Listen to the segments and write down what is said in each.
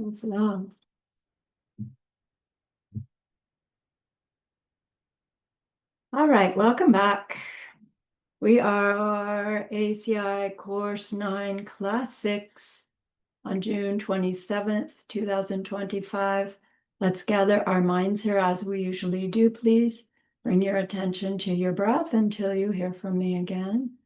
It's long. All right, welcome back. We are ACI Course 9, Class 6 on June 27th, 2025. Let's gather our minds here as we usually do, please. Bring your attention to your breath until you hear from me again.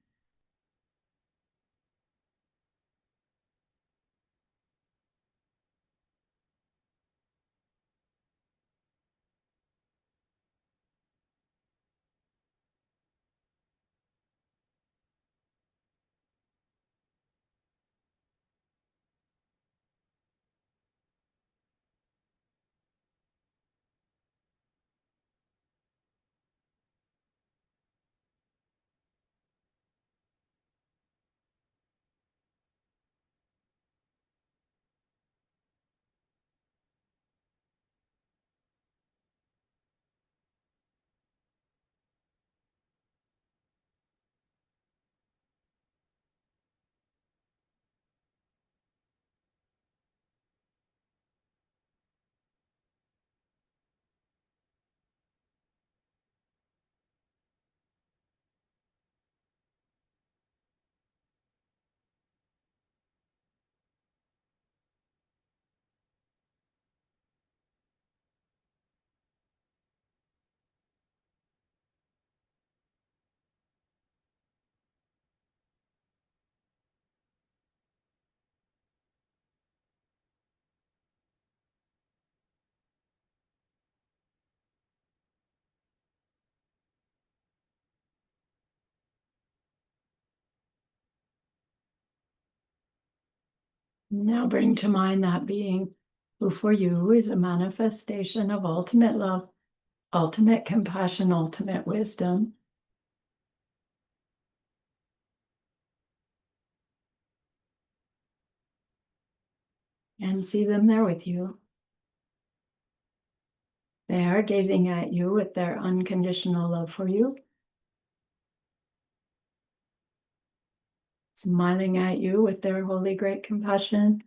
Now bring to mind that being who for you is a manifestation of ultimate love, ultimate compassion, ultimate wisdom. And see them there with you. They are gazing at you with their unconditional love for you, smiling at you with their holy great compassion.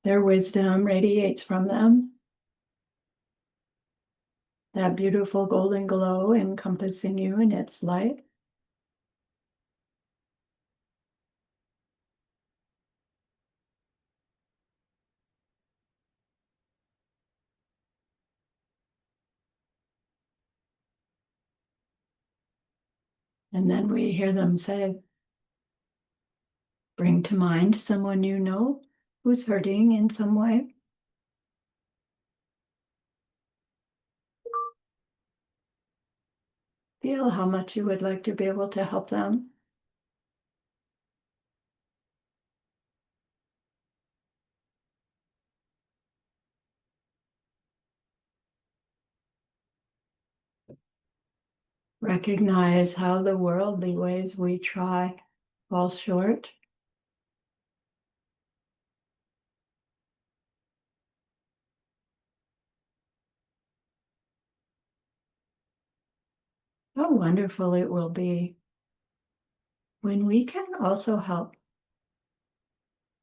Their wisdom radiates from them, that beautiful golden glow encompassing you in its light. And then we hear them say, bring to mind someone you know who's hurting in some way. Feel how much you would like to be able to help them. Recognize how the worldly ways we try fall short. How wonderful it will be when we can also help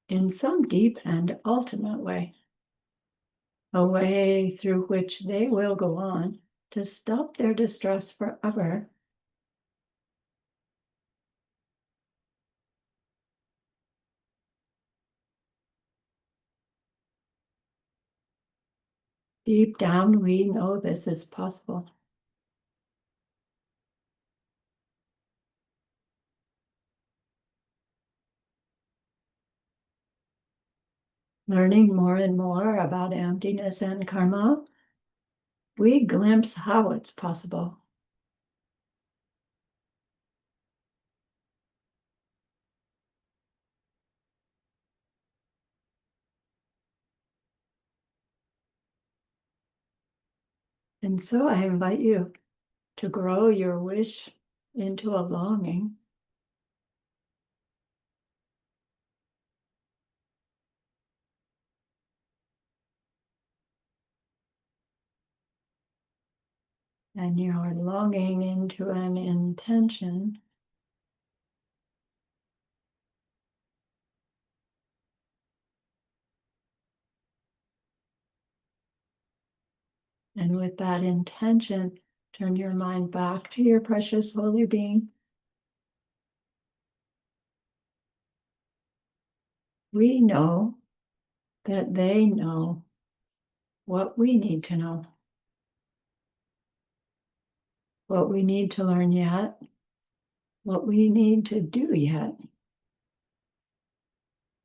in some deep and ultimate way, a way through which they will go on to stop their distress forever. Deep down, we know this is possible. Learning more and more about emptiness and karma, we glimpse how it's possible. And so I invite you to grow your wish into a longing. And your longing into an intention. And with that intention, turn your mind back to your precious holy being. We know that they know what we need to know, what we need to learn yet, what we need to do yet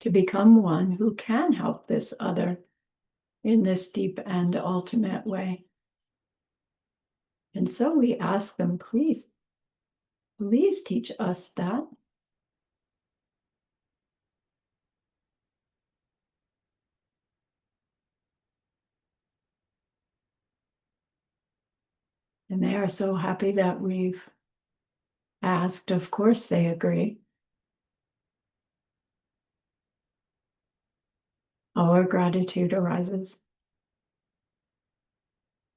to become one who can help this other in this deep and ultimate way. And so we ask them, please teach us that. And they are so happy that we've asked. Of course, they agree. Our gratitude arises.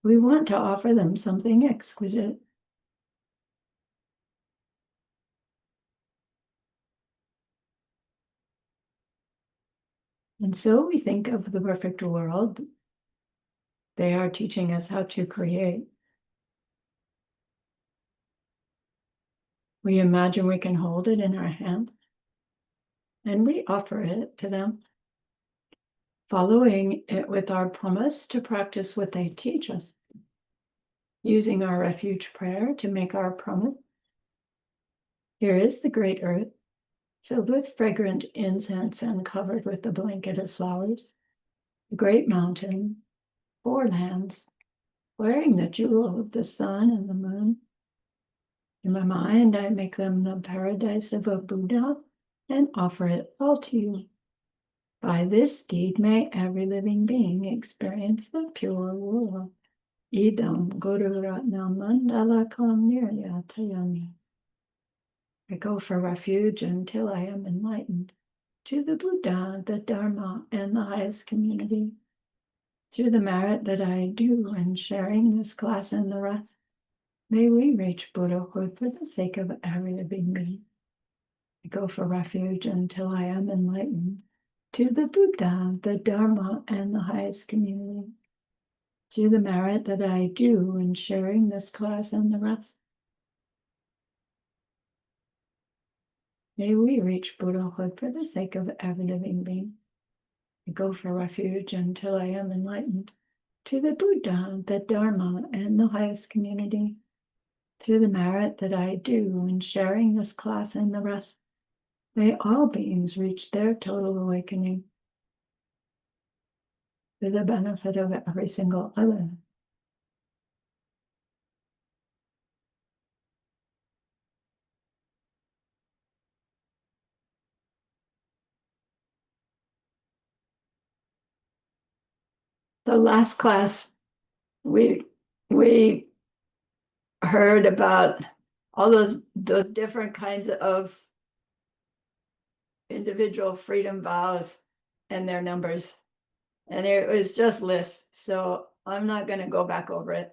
We want to offer them something exquisite. And so we think of the perfect world they are teaching us how to create. We imagine we can hold it in our hand, and we offer it to them, following it with our promise to practice what they teach us, using our refuge prayer to make our promise. Here is the great earth, filled with fragrant incense and covered with a blanket of flowers. The great mountain, 4 lands, wearing the jewel of the sun and the moon. In my mind, I make them the paradise of a Buddha and offer it all to you. By this deed, may every living being experience the pure world. Idam Guru Ratna Mandalakam Niryatayami. I go for refuge until I am enlightened to the Buddha, the Dharma, and the highest community. Through the merit that I do in sharing this class and the rest, may we reach Buddhahood for the sake of every living being. I go for refuge until I am enlightened to the Buddha, the Dharma, and the highest community. Through the merit that I do in sharing this class and the rest, may we reach Buddhahood for the sake of every living being. I go for refuge until I am enlightened to the Buddha, the Dharma, and the highest community. Through the merit that I do in sharing this class and the rest, may all beings reach their total awakening for the benefit of every single other. The last class, we heard about all those different kinds of individual freedom vows and their numbers. And it was just lists, so I'm not going to go back over it.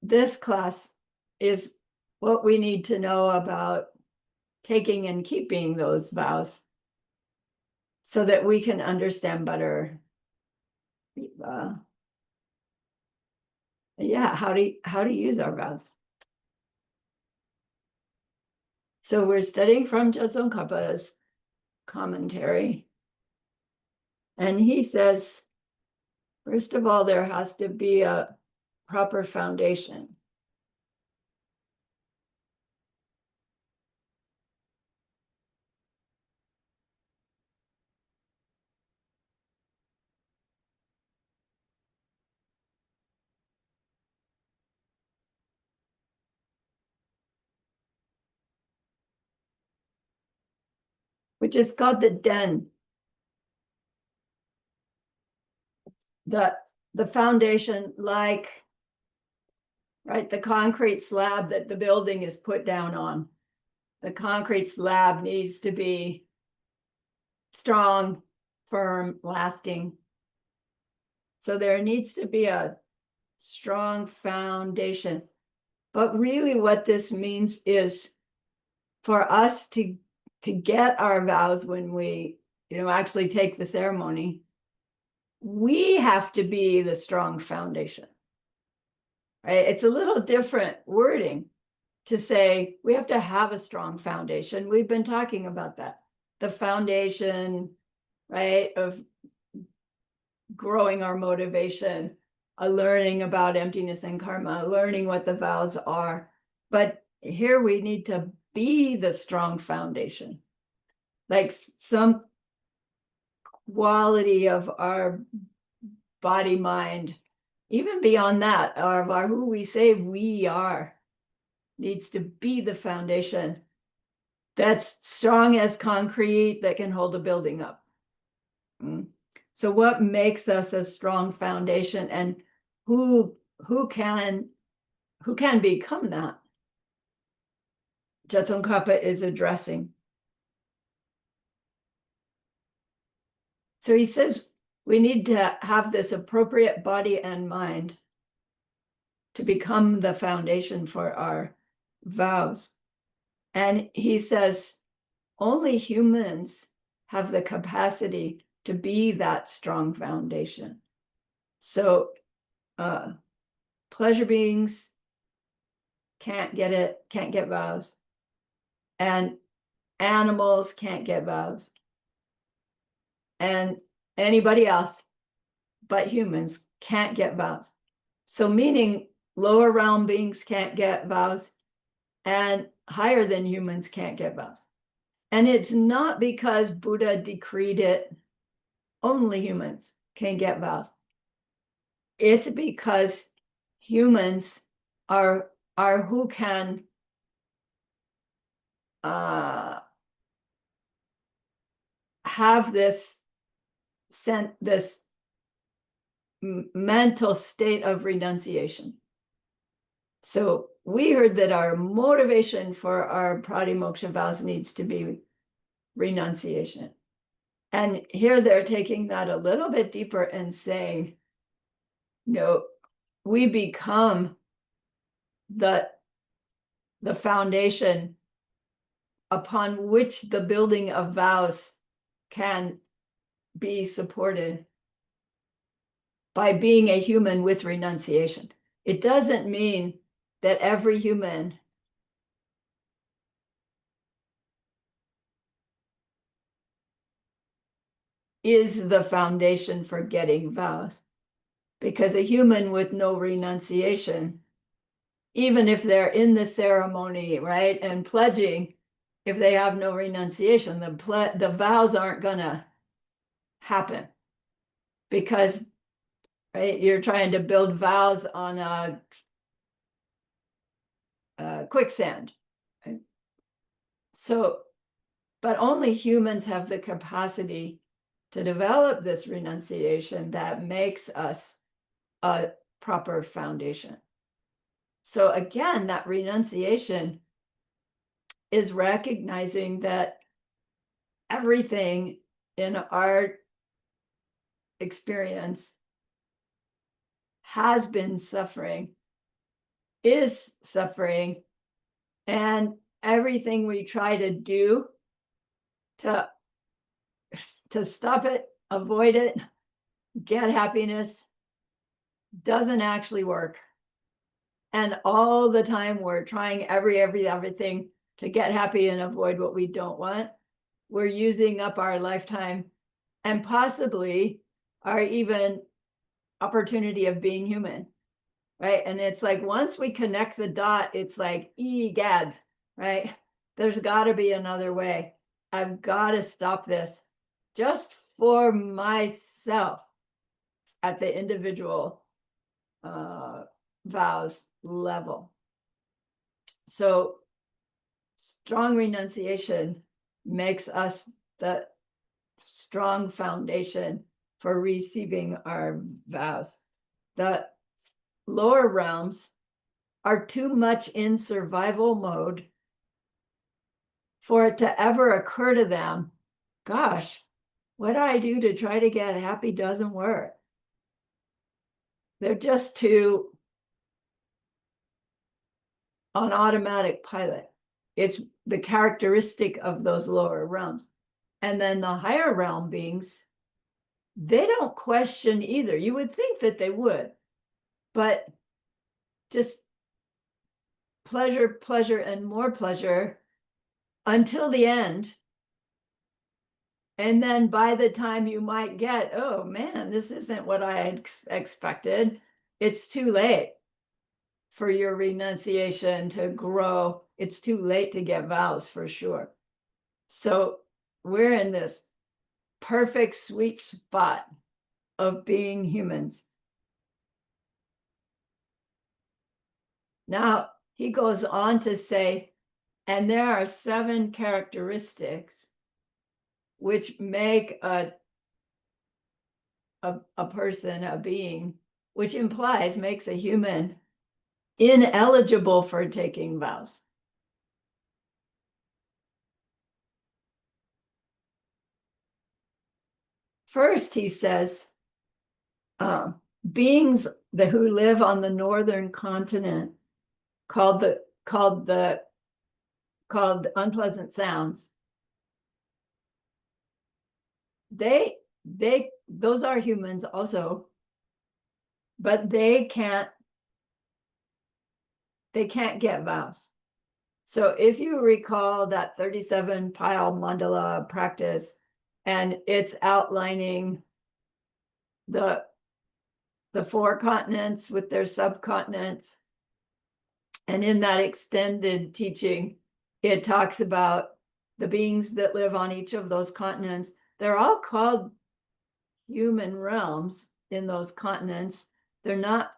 This class is what we need to know about taking and keeping those vows so that we can understand better how to use our vows. So we're studying from Tsongkhapa's commentary. And he says, first of all, there has to be a proper foundation. Which is called the den. The foundation, like, right, the concrete slab that the building is put down on. The concrete slab needs to be strong, firm, lasting. So there needs to be a strong foundation. But really what this means is for us to get our vows when we, actually take the ceremony, we have to be the strong foundation, right? It's a little different wording to say we have to have a strong foundation. We've been talking about that. The foundation, right, of growing our motivation, learning about emptiness and karma, learning what the vows are. But here we need to be the strong foundation, like some quality of our body, mind, even beyond that, of our who we say we are, needs to be the foundation that's strong as concrete that can hold a building up. So what makes us a strong foundation, and who can become that? Tsongkhapa is addressing. So he says we need to have this appropriate body and mind to become the foundation for our vows. And he says only humans have the capacity to be that strong foundation. So pleasure beings can't get vows. And animals can't get vows. And anybody else but humans can't get vows. So meaning lower realm beings can't get vows, and higher than humans can't get vows. And it's not because Buddha decreed it, only humans can get vows. It's because humans are who can have this mental state of renunciation. So we heard that our motivation for our pratimoksha vows needs to be renunciation. And here they're taking that a little bit deeper and saying, no, we become the foundation upon which the building of vows can be supported by being a human with renunciation. It doesn't mean that every human is the foundation for getting vows, because a human with no renunciation, even if they're in the ceremony, right, and pledging, if they have no renunciation, the vows aren't gonna happen, because, right, you're trying to build vows on a quicksand. Right? So, but only humans have the capacity to develop this renunciation that makes us a proper foundation. So again, that renunciation is recognizing that everything in our experience has been suffering, is suffering, and everything we try to do to stop it, avoid it, get happiness, doesn't actually work. And all the time we're trying everything to get happy and avoid what we don't want. We're using up our lifetime and possibly our even opportunity of being human, right? And it's like, once we connect the dot, it's like, egads, right? There's got to be another way. I've got to stop this just for myself at the individual vows level. So strong renunciation makes us the strong foundation for receiving our vows. The lower realms are too much in survival mode for it to ever occur to them, gosh, what I do to try to get happy doesn't work. They're just too on automatic pilot. It's the characteristic of those lower realms. And then the higher realm beings they don't question either. You would think that they would, but just pleasure, pleasure, and more pleasure until the end. And then by the time you might get, oh man, this isn't what I had expected, it's too late for your renunciation to grow. It's too late to get vows for sure. So we're in this perfect sweet spot of being humans. Now, he goes on to say, and there are 7 characteristics which make a person, a being, which implies makes a human ineligible for taking vows. First, he says, beings who live on the northern continent called unpleasant sounds. Those are humans also, but they can't get vows. So if you recall that 37 pile mandala practice, and it's outlining the 4 continents with their subcontinents, and in that extended teaching, it talks about the beings that live on each of those continents. They're all called human realms in those continents. They're not,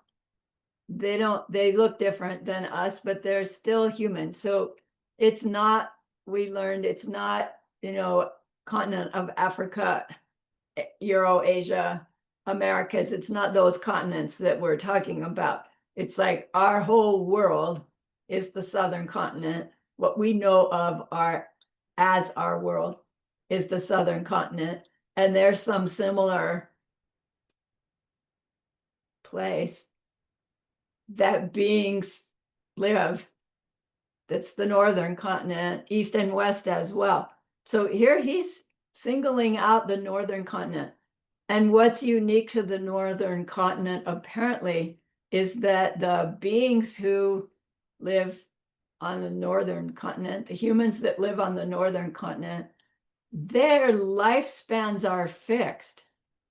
they look different than us, but they're still human. So it's not, we learned it's not, continent of Africa, Eurasia, Americas. It's not those continents that we're talking about. It's like our whole world is the southern continent. What we know of as our world is the southern continent. And there's some similar place that beings live. That's the northern continent, east and west as well. So here he's singling out the northern continent. And what's unique to the northern continent, apparently, is that the beings who live on the northern continent, the humans that live on the northern continent, their lifespans are fixed.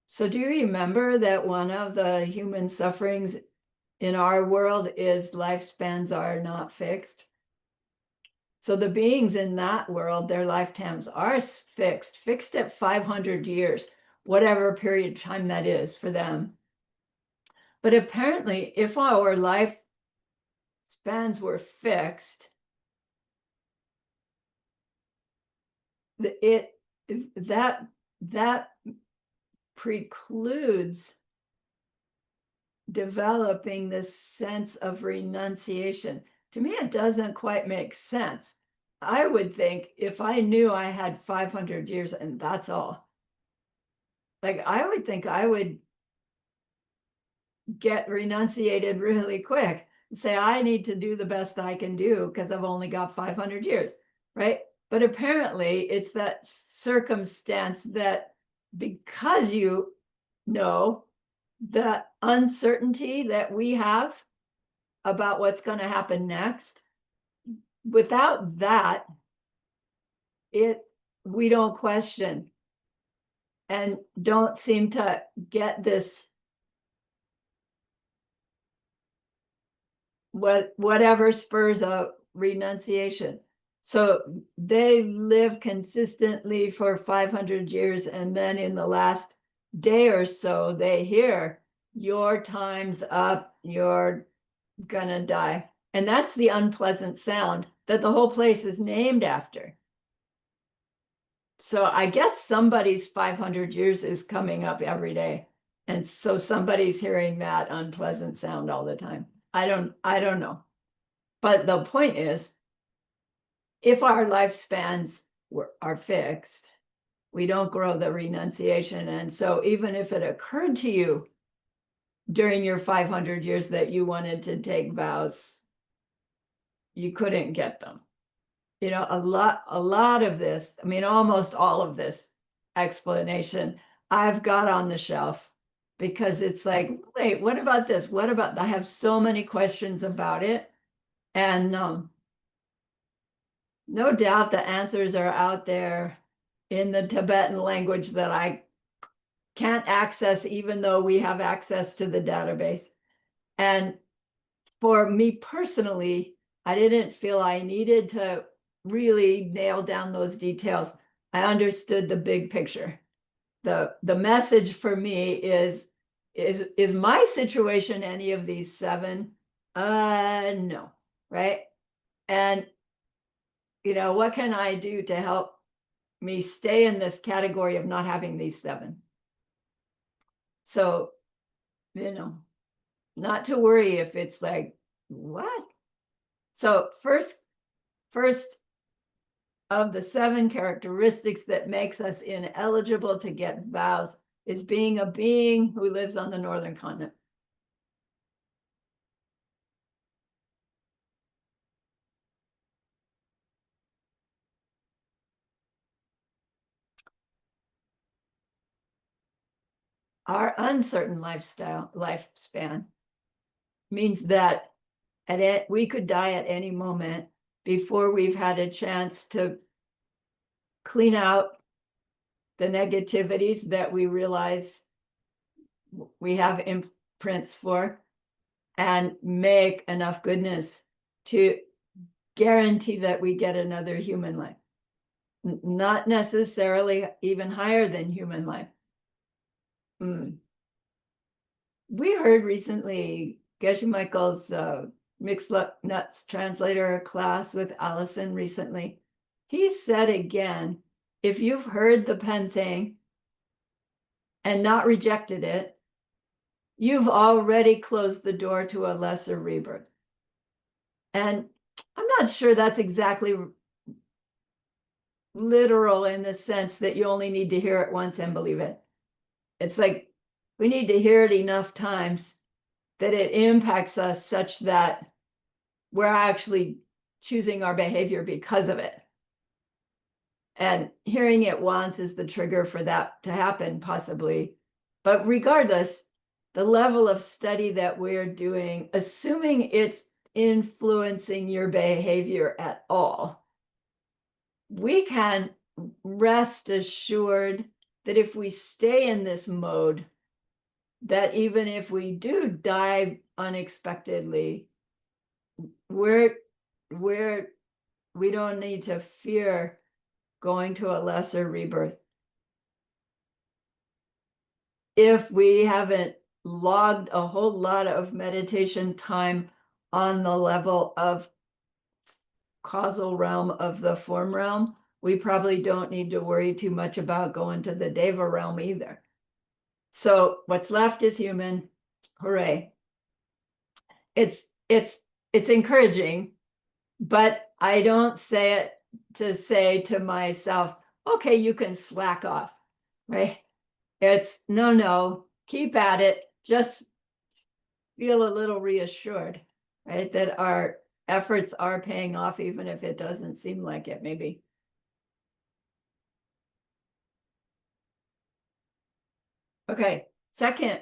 So do you remember that one of the human sufferings in our world is lifespans are not fixed? So the beings in that world, their lifetimes are fixed at 500 years, whatever period of time that is for them. But apparently, if our life spans were fixed, that precludes developing this sense of renunciation. To me, it doesn't quite make sense. I would think if I knew I had 500 years and that's all, like I would think I would get renunciated really quick and say, I need to do the best I can do because I've only got 500 years, right? But apparently it's that circumstance that because you know the uncertainty that we have about what's going to happen next, without that, we don't question and don't seem to get this whatever spurs a renunciation. So they live consistently for 500 years, and then in the last day or so, they hear, your time's up, you're gonna die. And that's the unpleasant sound that the whole place is named after. So I guess somebody's 500 years is coming up every day. And so somebody's hearing that unpleasant sound all the time. I don't know. But the point is, if our lifespans are fixed, we don't grow the renunciation. And so even if it occurred to you during your 500 years that you wanted to take vows, you couldn't get them. A lot of this, I mean, almost all of this explanation I've got on the shelf because it's like, wait, what about this? What about, I have so many questions about it. And no doubt the answers are out there in the Tibetan language that I can't access, even though we have access to the database. And for me personally, I didn't feel I needed to really nail down those details. I understood the big picture. The message for me is my situation any of these seven? No, right? And what can I do to help me stay in this category of not having these seven? So, not to worry if it's like, what? So first of the seven characteristics that makes us ineligible to get vows is being a being who lives on the northern continent. Our uncertain lifespan means that we could die at any moment before we've had a chance to clean out the negativities that we realize we have imprints for and make enough goodness to guarantee that we get another human life. Not necessarily even higher than human life. We heard recently Geshe Michael's Mixed Nuts translator class with Allison recently. He said again, if you've heard the pen thing and not rejected it, you've already closed the door to a lesser rebirth. And I'm not sure that's exactly literal in the sense that you only need to hear it once and believe it. It's like we need to hear it enough times that it impacts us such that we're actually choosing our behavior because of it. And hearing it once is the trigger for that to happen, possibly. But regardless, the level of study that we're doing, assuming it's influencing your behavior at all, we can rest assured that if we stay in this mode, that even if we do die unexpectedly, we don't need to fear going to a lesser rebirth. If we haven't logged a whole lot of meditation time on the level of causal realm of the form realm, we probably don't need to worry too much about going to the Deva realm either. So what's left is human. Hooray. It's encouraging, but I don't say it to say to myself, okay, you can slack off, right? It's no, keep at it. Just feel a little reassured, right? That our efforts are paying off, even if it doesn't seem like it, maybe. Okay, second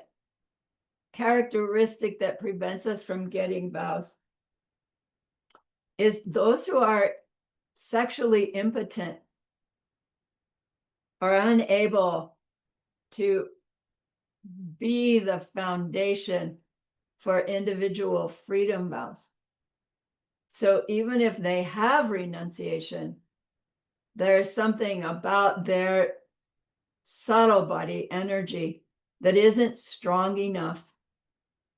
characteristic that prevents us from getting vows is those who are sexually impotent are unable to be the foundation for individual freedom vows. So even if they have renunciation, there's something about their subtle body energy that isn't strong enough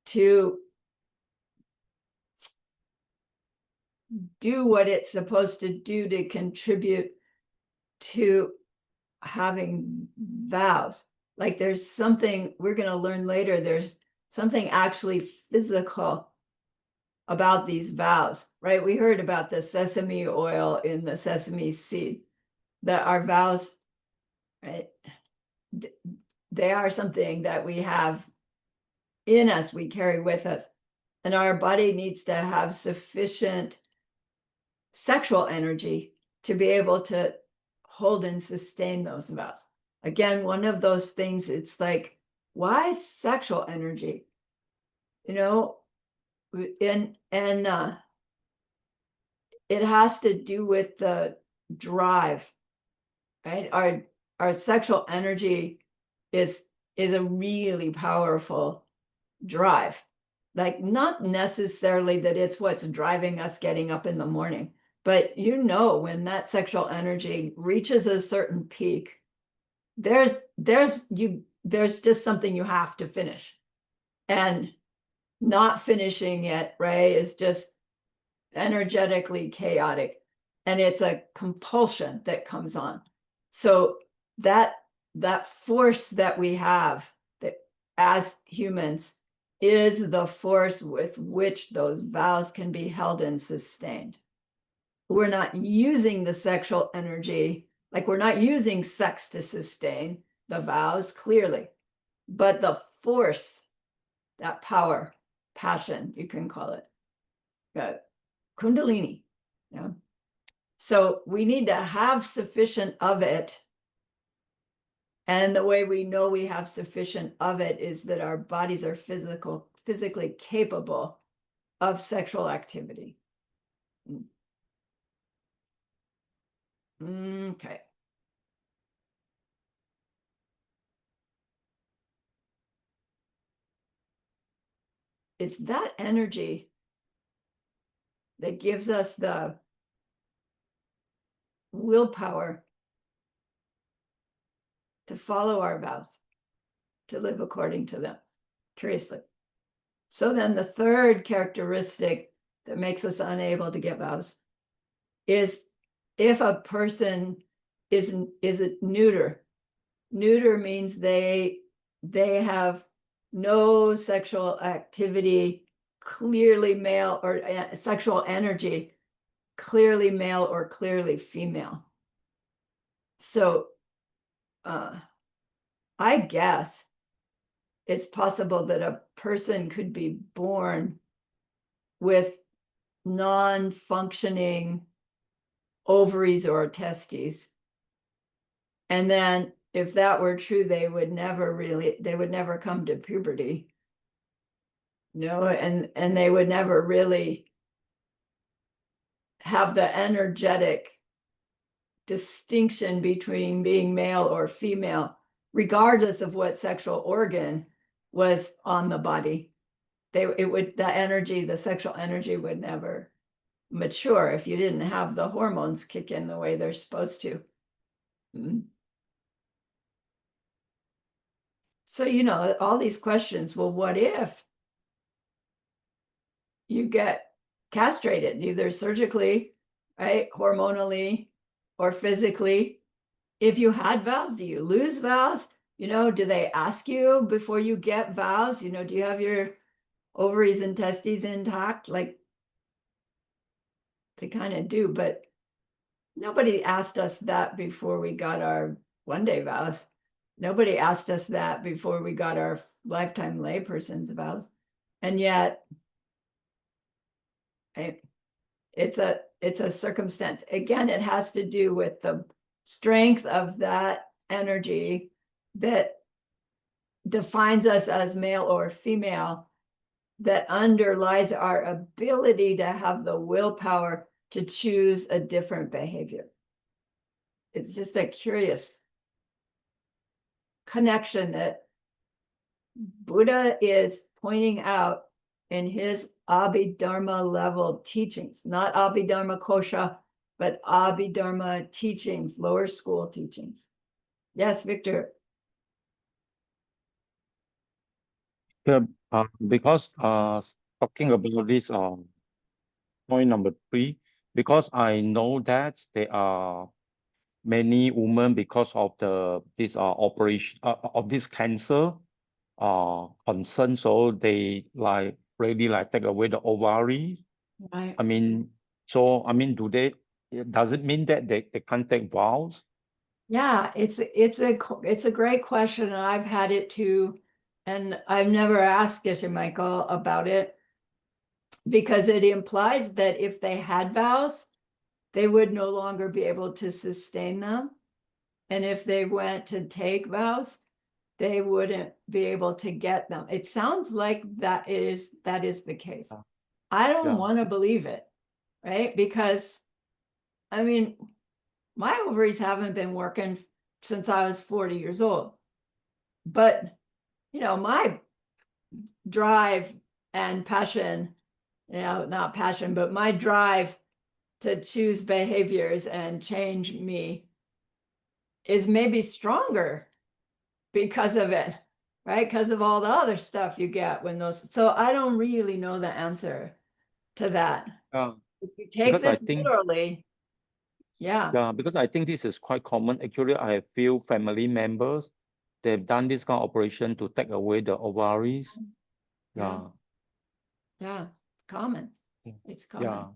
to do what it's supposed to do to contribute to having vows. Like there's something we're going to learn later, there's something actually physical about these vows, right? We heard about the sesame oil in the sesame seed, that our vows, right, they are something that we have in us, we carry with us. And our body needs to have sufficient sexual energy to be able to hold and sustain those vows. again, one of those things, it's like, why sexual energy? You know, and it has to do with the drive, right? Our sexual energy is a really powerful drive. Like, not necessarily that it's what's driving us getting up in the morning, but when that sexual energy reaches a certain peak, there's just something you have to finish. And not finishing it, right, is just energetically chaotic. And it's a compulsion that comes on. So that force that we have that as humans is the force with which those vows can be held and sustained. We're not using the sexual energy, like we're not using sex to sustain the vows, clearly, but the force, that power, passion, you can call it, Kundalini. Yeah. So we need to have sufficient of it. And the way we know we have sufficient of it is that our bodies are physically capable of sexual activity. Okay. It's that energy that gives us the willpower to follow our vows, to live according to them, curiously. So then the third characteristic that makes us unable to get vows is if a person is neuter. Neuter means they have no sexual activity, clearly male, or sexual energy, clearly male or clearly female. So I guess it's possible that a person could be born with non-functioning ovaries or testes. And then if that were true, they would never come to puberty. And they would never really have the energetic distinction between being male or female, regardless of what sexual organ was on the body. The sexual energy would never mature if you didn't have the hormones kick in the way they're supposed to. So, all these questions, well, what if you get castrated, either surgically, right, hormonally, or physically? If you had vows, do you lose vows? Do they ask you before you get vows? Do you have your ovaries and testes intact? Like, they kind of do, but nobody asked us that before we got our one-day vows. Nobody asked us that before we got our lifetime layperson's vows. And yet, it's a circumstance. Again, it has to do with the strength of that energy that defines us as male or female, that underlies our ability to have the willpower to choose a different behavior. It's just a curious connection that Buddha is pointing out in his Abhidharma level teachings, not Abhidharma Kosha, but Abhidharma teachings, lower school teachings. Yes, Victor. Yeah, because talking about this point number 3, because I know that there are many women because of this operation of this cancer concern, so they really take away the ovary. Right. Does it mean that they can't take vows? Yeah, it's a great question, and I've had it too, and I've never asked Geshe Michael about it, because it implies that if they had vows, they would no longer be able to sustain them. And if they went to take vows, they wouldn't be able to get them. It sounds like that is the case. Yeah. I don't Yeah. want to believe it, right? Because I mean, my ovaries haven't been working since I was 40 years old. But my drive and passion, not passion, but my drive to choose behaviors and change me is maybe stronger because of it, right? Because of all the other stuff you get when those. So I don't really know the answer to that. Yeah. If you take Because I this think literally, yeah, Yeah, because I think this is quite common. Actually, I have few family members, they've done this kind of operation to take away the ovaries. yeah, Yeah. yeah, common. Mm. It's common. Yeah.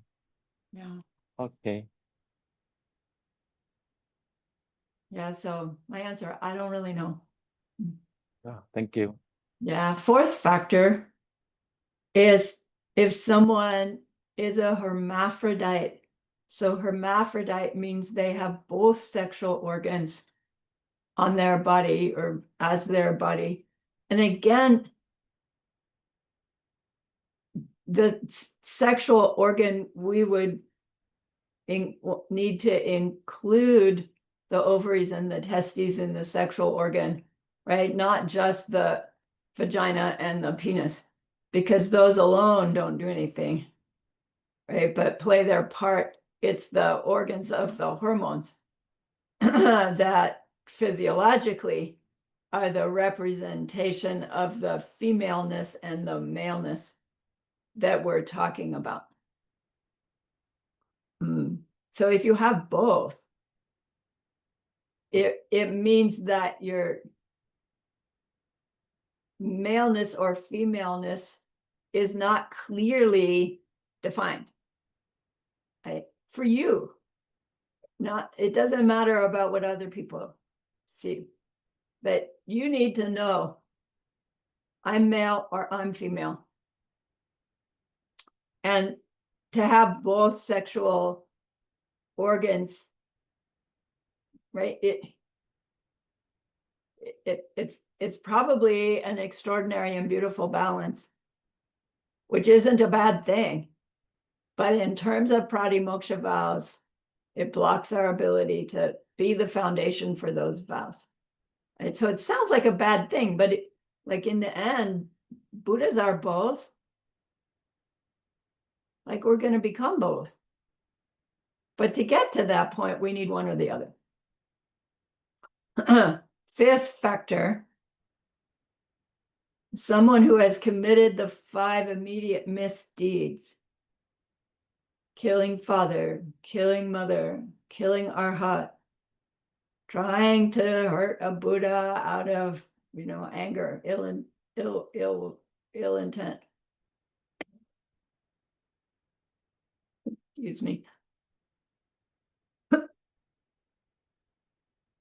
Yeah, Okay. yeah. So my answer, I don't really know. Yeah. Thank you. Yeah. Fourth factor is if someone is a hermaphrodite. So hermaphrodite means they have both sexual organs on their body or as their body. And again, the sexual organ we would need to include the ovaries and the testes in the sexual organ, right? Not just the vagina and the penis, because those alone don't do anything, right? But play their part. It's the organs of the hormones that physiologically are the representation of the femaleness and the maleness that we're talking about. So if you have both, it means that your maleness or femaleness is not clearly defined, right? For you. Not, it doesn't matter about what other people see, but you need to know I'm male or I'm female. And to have both sexual organs, right? It's probably an extraordinary and beautiful balance, which isn't a bad thing. But in terms of pratimoksha vows, it blocks our ability to be the foundation for those vows. And so it sounds like a bad thing, but like in the end, Buddhas are both. Like we're going to become both. But to get to that point, we need one or the other. Fifth factor, someone who has committed the 5 immediate misdeeds: killing father, killing mother, killing arhat, trying to hurt a Buddha out of, anger, ill intent. Excuse me.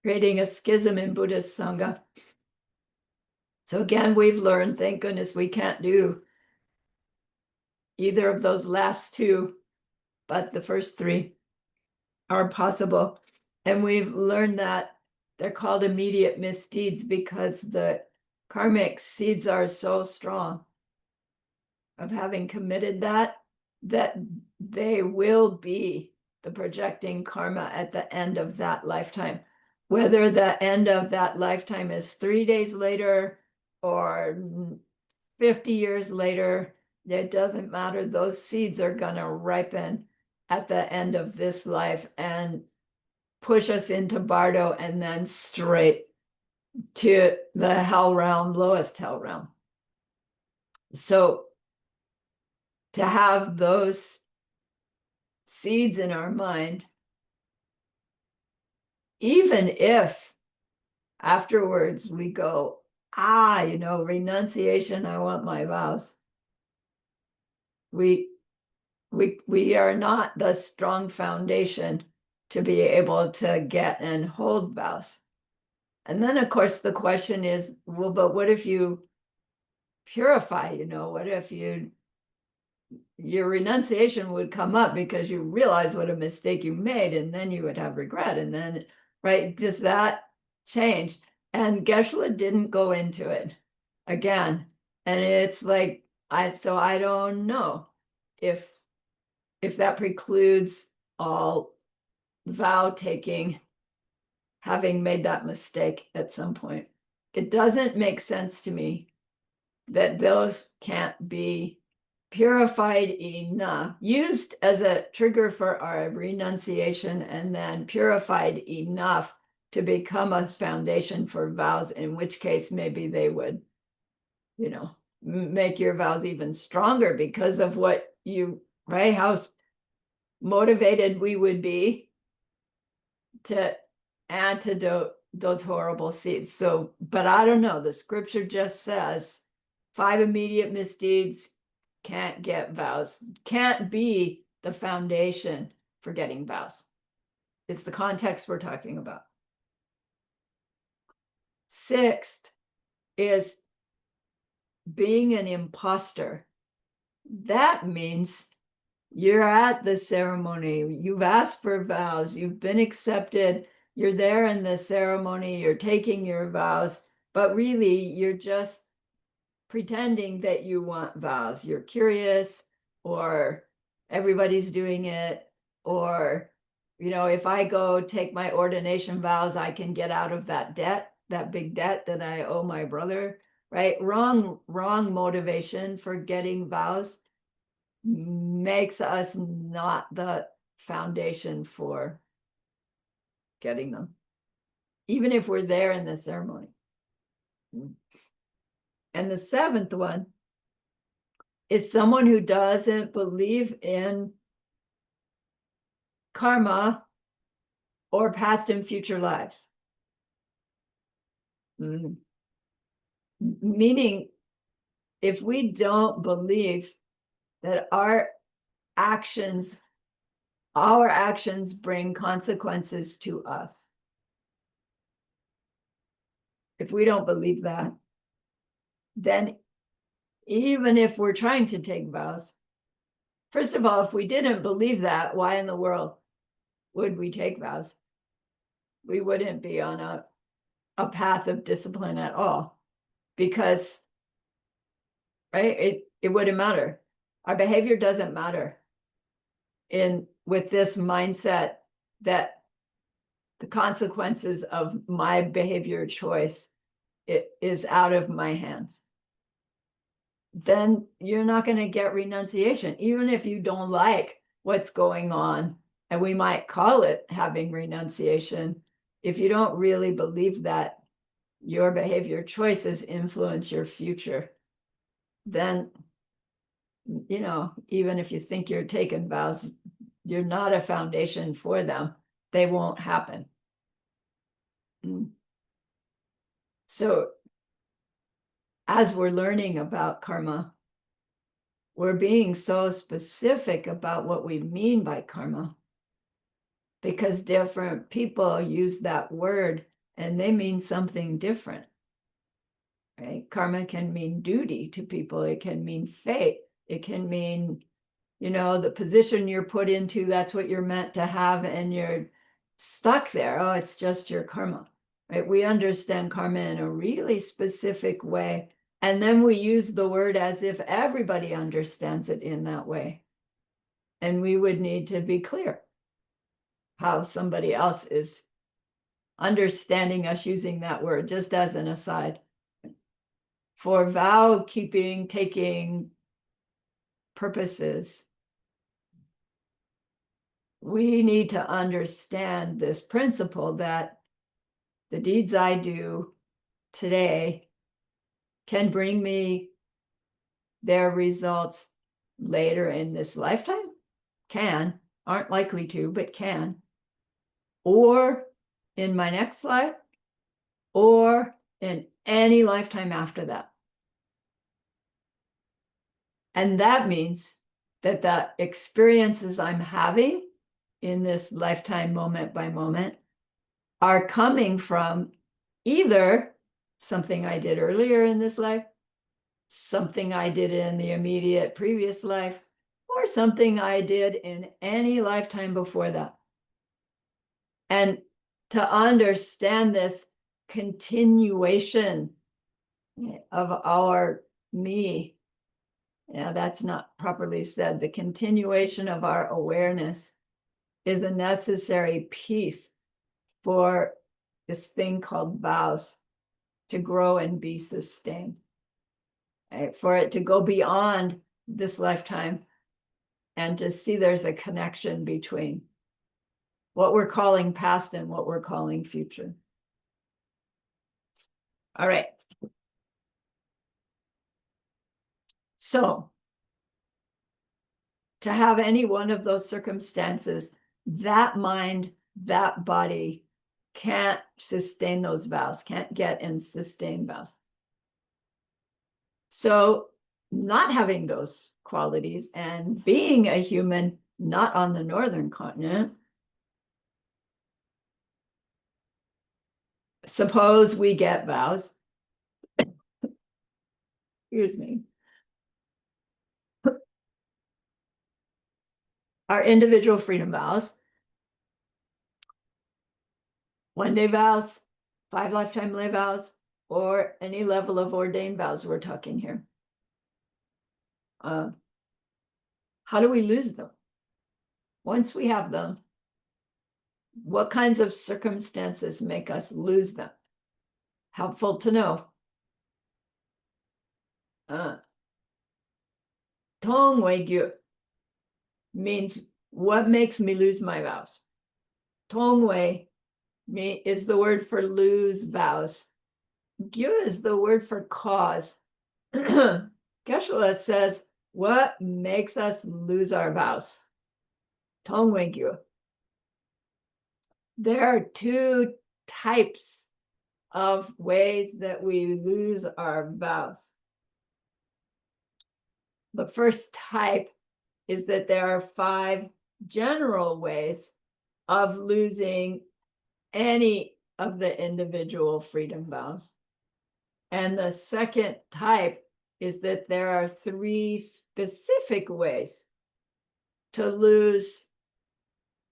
Creating a schism in Buddhist Sangha. So again, we've learned, thank goodness we can't do either of those last two, but the first three are possible. And we've learned that they're called immediate misdeeds because the karmic seeds are so strong of having committed that they will be the projecting karma at the end of that lifetime. Whether the end of that lifetime is 3 days later or 50 years later, it doesn't matter. Those seeds are going to ripen at the end of this life and push us into Bardo and then straight to the hell realm, lowest hell realm. So to have those seeds in our mind, even if afterwards we go, renunciation, I want my vows. We are not the strong foundation to be able to get and hold vows. And then of course the question is, well, but what if you purify, what if your renunciation would come up because you realize what a mistake you made, and then you would have regret, and then right? Does that change? And Geshe-la didn't go into it again. And it's like, so I don't know if that precludes all vow taking, having made that mistake at some point. It doesn't make sense to me that those can't be purified enough, used as a trigger for our renunciation, and then purified enough to become a foundation for vows, in which case maybe they would, make your vows even stronger because of what you, right? How motivated we would be to antidote those horrible seeds. So, but I don't know. The scripture just says 5 immediate misdeeds can't get vows, can't be the foundation for getting vows. It's the context we're talking about. 6th is being an imposter. That means you're at the ceremony, you've asked for vows, you've been accepted, you're there in the ceremony, you're taking your vows, but really you're just pretending that you want vows. You're curious, or everybody's doing it, or, if I go take my ordination vows, I can get out of that debt, that big debt that I owe my brother, right? Wrong motivation for getting vows makes us not the foundation for getting them, even if we're there in the ceremony. And the 7th one is someone who doesn't believe in karma or past and future lives. Meaning, if we don't believe that our actions bring consequences to us, if we don't believe that, then even if we're trying to take vows, first of all, if we didn't believe that, why in the world would we take vows? We wouldn't be on a path of discipline at all, because, right, it wouldn't matter. Our behavior doesn't matter with this mindset that the consequences of my behavior choice is out of my hands. Then you're not going to get renunciation, even if you don't like what's going on. And we might call it having renunciation. If you don't really believe that your behavior choices influence your future, then, even if you think you're taking vows, you're not a foundation for them. They won't happen. So as we're learning about karma, we're being so specific about what we mean by karma, because different people use that word and they mean something different, right? Karma can mean duty to people. It can mean fate. It can mean, the position you're put into, that's what you're meant to have, and you're stuck there. Oh, it's just your karma, right? We understand karma in a really specific way. And then we use the word as if everybody understands it in that way. And we would need to be clear how somebody else is understanding us using that word, just as an aside. For vow keeping, taking purposes, we need to understand this principle that the deeds I do today can bring me their results later in this lifetime. Aren't likely to, but can. Or in my next life, or in any lifetime after that. And that means that the experiences I'm having in this lifetime, moment by moment, are coming from either something I did earlier in this life, something I did in the immediate previous life, or something I did in any lifetime before that. And to understand this continuation of our me. Yeah, that's not properly said. The continuation of our awareness is a necessary piece for this thing called vows to grow and be sustained. Right? For it to go beyond this lifetime and to see there's a connection between what we're calling past and what we're calling future. All right. So, to have any one of those circumstances, that mind, that body can't sustain those vows, can't get and sustain vows. So, not having those qualities and being a human not on the northern continent, suppose we get vows. Excuse me. Our individual freedom vows, 1-day vows, 5 lifetime lay vows, or any level of ordained vows we're talking here. How do we lose them? Once we have them, what kinds of circumstances make us lose them? Helpful to know. Tong wei gyu means what makes me lose my vows. Tong wei is the word for lose vows. Gyu is the word for cause. Geshe-la says, what makes us lose our vows? Tong wei gyu. There are 2 types of ways that we lose our vows. The first type is that there are 5 general ways of losing any of the individual freedom vows. And the second type is that there are 3 specific ways to lose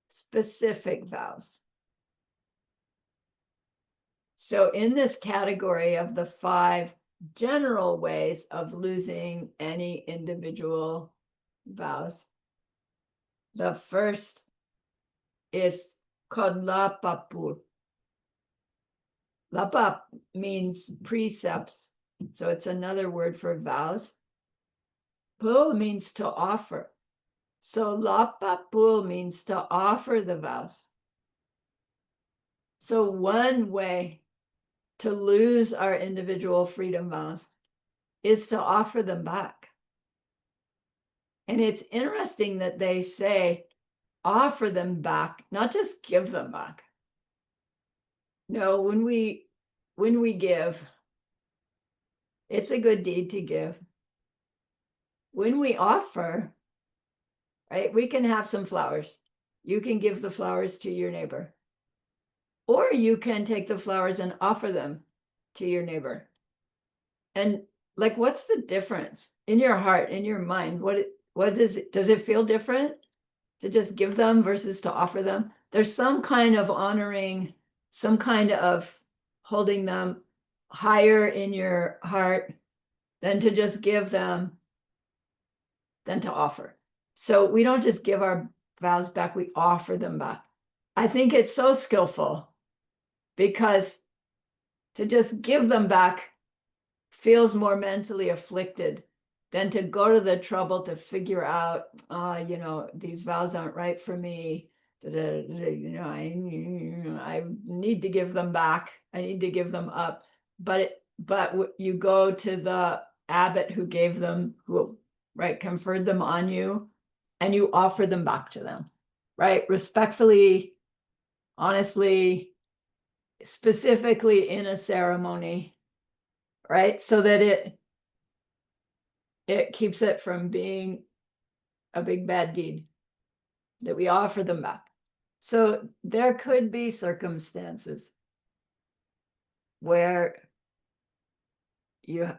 specific vows. So in this category of the 5 general ways of losing any individual vows, the first is called lapapur. Lapa means precepts, so it's another word for vows. Pul means to offer. So lapapul means to offer the vows. So one way to lose our individual freedom vows is to offer them back. And it's interesting that they say offer them back, not just give them back. No, when we give, it's a good deed to give. When we offer, right, we can have some flowers. You can give the flowers to your neighbor. Or you can take the flowers and offer them to your neighbor. And like, what's the difference in your heart, in your mind? What does it feel different to just give them versus to offer them? There's some kind of honoring, some kind of holding them higher in your heart than to just give them, than to offer. So we don't just give our vows back, we offer them back. I think it's so skillful because to just give them back feels more mentally afflicted than to go to the trouble to figure out, these vows aren't right for me. I need to give them back. I need to give them up. But you go to the abbot who gave them, who conferred them on you, and you offer them back to them, right? Respectfully, honestly, specifically in a ceremony, right? So that it keeps it from being a big bad deed, that we offer them back. So there could be circumstances where you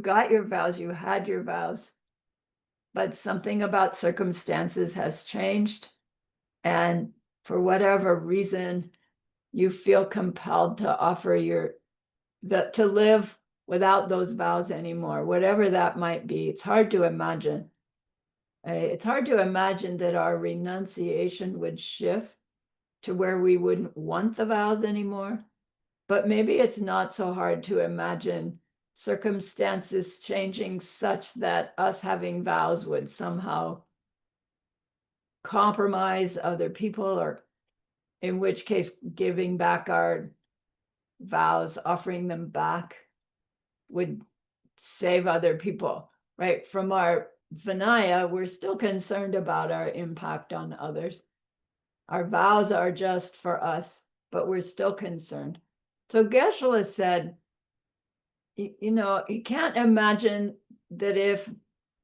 got your vows, you had your vows, but something about circumstances has changed, and for whatever reason, you feel compelled to offer to live without those vows anymore, whatever that might be. It's hard to imagine. It's hard to imagine that our renunciation would shift to where we wouldn't want the vows anymore. But maybe it's not so hard to imagine circumstances changing such that us having vows would somehow compromise other people, or in which case giving back our vows, offering them back, would save other people, right? From our Vinaya, we're still concerned about our impact on others. Our vows are just for us, but we're still concerned. So Geshe-la said, you can't imagine that if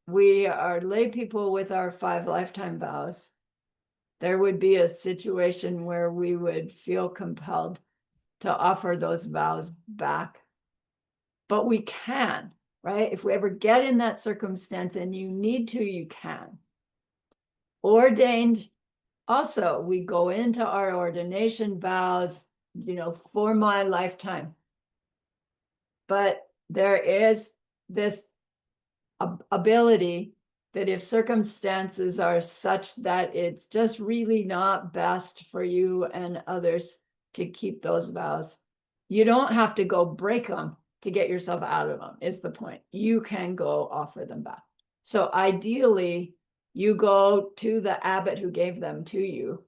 we are lay people with our 5 lifetime vows, there would be a situation where we would feel compelled to offer those vows back. But we can, right? If we ever get in that circumstance and you need to, you can. Ordained, also, we go into our ordination vows, for my lifetime. But there is this ability that if circumstances are such that it's just really not best for you and others to keep those vows, you don't have to go break them to get yourself out of them, is the point. You can go offer them back. So ideally, you go to the abbot who gave them to you,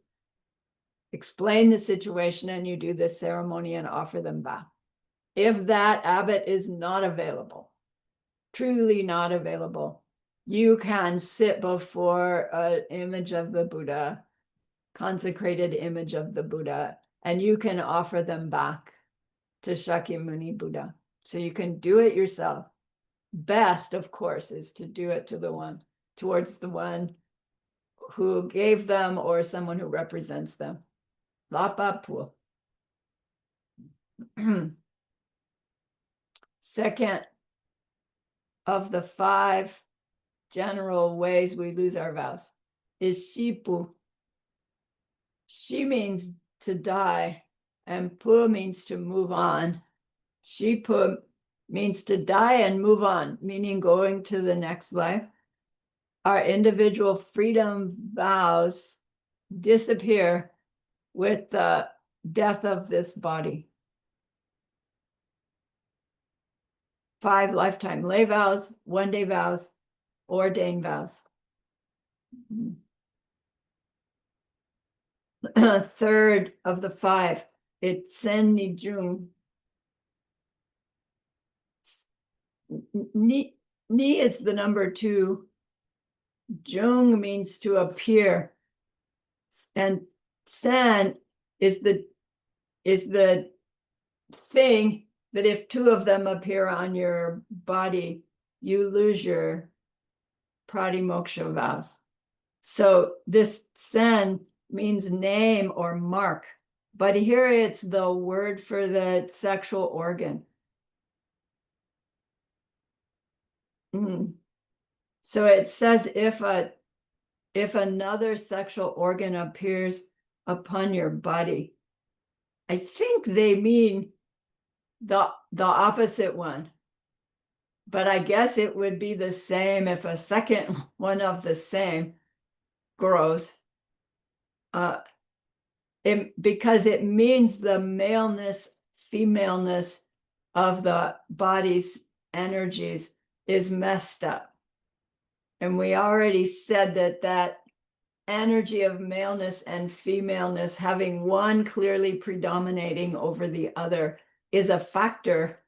explain the situation, and you do this ceremony and offer them back. If that abbot is not available, truly not available, you can sit before an image of the Buddha, consecrated image of the Buddha, and you can offer them back to Shakyamuni Buddha. So you can do it yourself. Best, of course, is to do it towards the one who gave them or someone who represents them. Lapa pu. Second of the 5 general ways we lose our vows is shipu. Shi means to die, and pu means to move on. Shipu means to die and move on, meaning going to the next life. Our individual freedom vows disappear with the death of this body. 5 lifetime lay vows, 1-day vows, ordained vows. Third of the 5, it's sen ni jung. Ni is the number 2. Jung means to appear, and sen is the thing that if 2 of them appear on your body, you lose your pratimoksha vows. So this sen means name or mark, but here it's the word for the sexual organ. So it says if another sexual organ appears upon your body, I think they mean the opposite one, but I guess it would be the same if a second one of the same grows, because it means the maleness, femaleness of the body's energies is messed up. And we already said that energy of maleness and femaleness, having one clearly predominating over the other, is a factor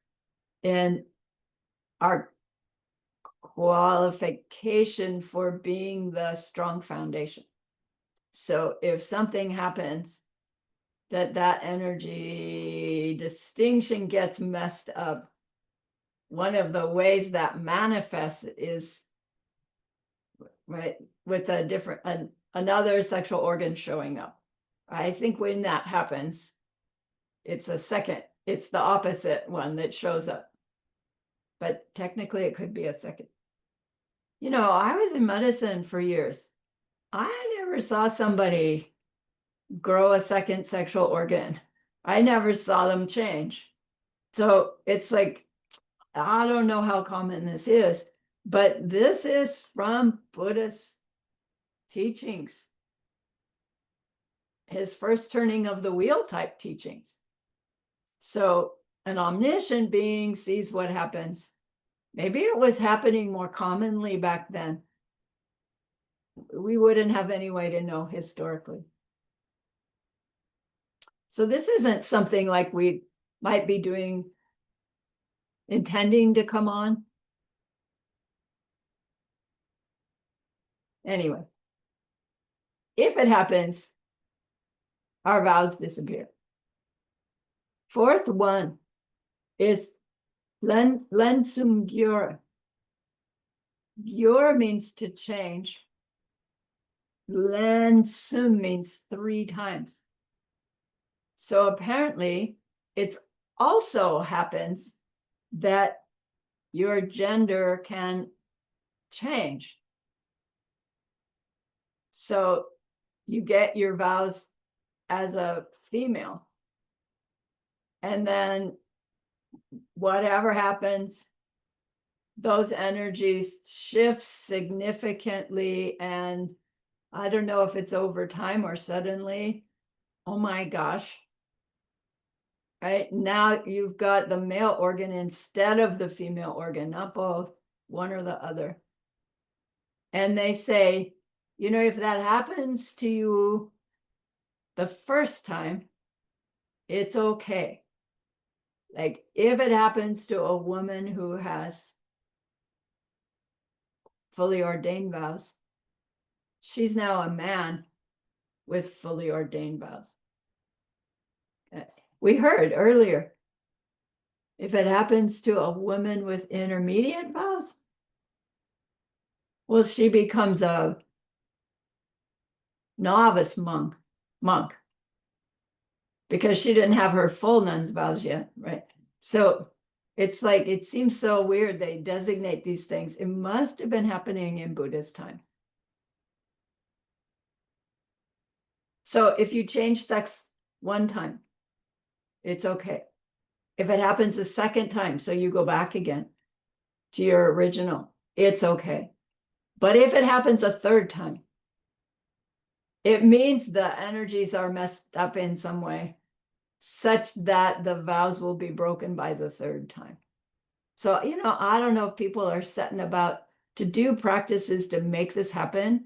in our qualification for being the strong foundation. So if something happens that energy distinction gets messed up, one of the ways that manifests is right with a different another sexual organ showing up. I think when that happens, it's the opposite one that shows up. But technically it could be a second. I was in medicine for years. I never saw somebody grow a second sexual organ. I never saw them change. So it's like, I don't know how common this is, but this is from Buddhist teachings, his first turning of the wheel type teachings. So an omniscient being sees what happens. Maybe it was happening more commonly back then. We wouldn't have any way to know historically. So this isn't something like we might be doing, intending to come on. Anyway, if it happens, our vows disappear. Fourth one is lensum gyur. Gyur means to change. Lensum means 3 times. So apparently it's also happens that your gender can change. So you get your vows as a female, and then whatever happens, those energies shift significantly. And I don't know if it's over time or suddenly. Oh my gosh. Right now you've got the male organ instead of the female organ, not both, one or the other. And they say, you know, if that happens to you the first time, it's okay. Like if it happens to a woman who has fully ordained vows, she's now a man with fully ordained vows. We heard earlier, if it happens to a woman with intermediate vows, well, she becomes a novice monk because she didn't have her full nun's vows yet, right? So it's like, it seems so weird they designate these things. It must have been happening in Buddhist time. So if you change sex one time, it's okay. If it happens a second time, so you go back again to your original, it's okay. But if it happens a third time, it means the energies are messed up in some way, such that the vows will be broken by the third time. So, you know, I don't know if people are setting about to do practices to make this happen.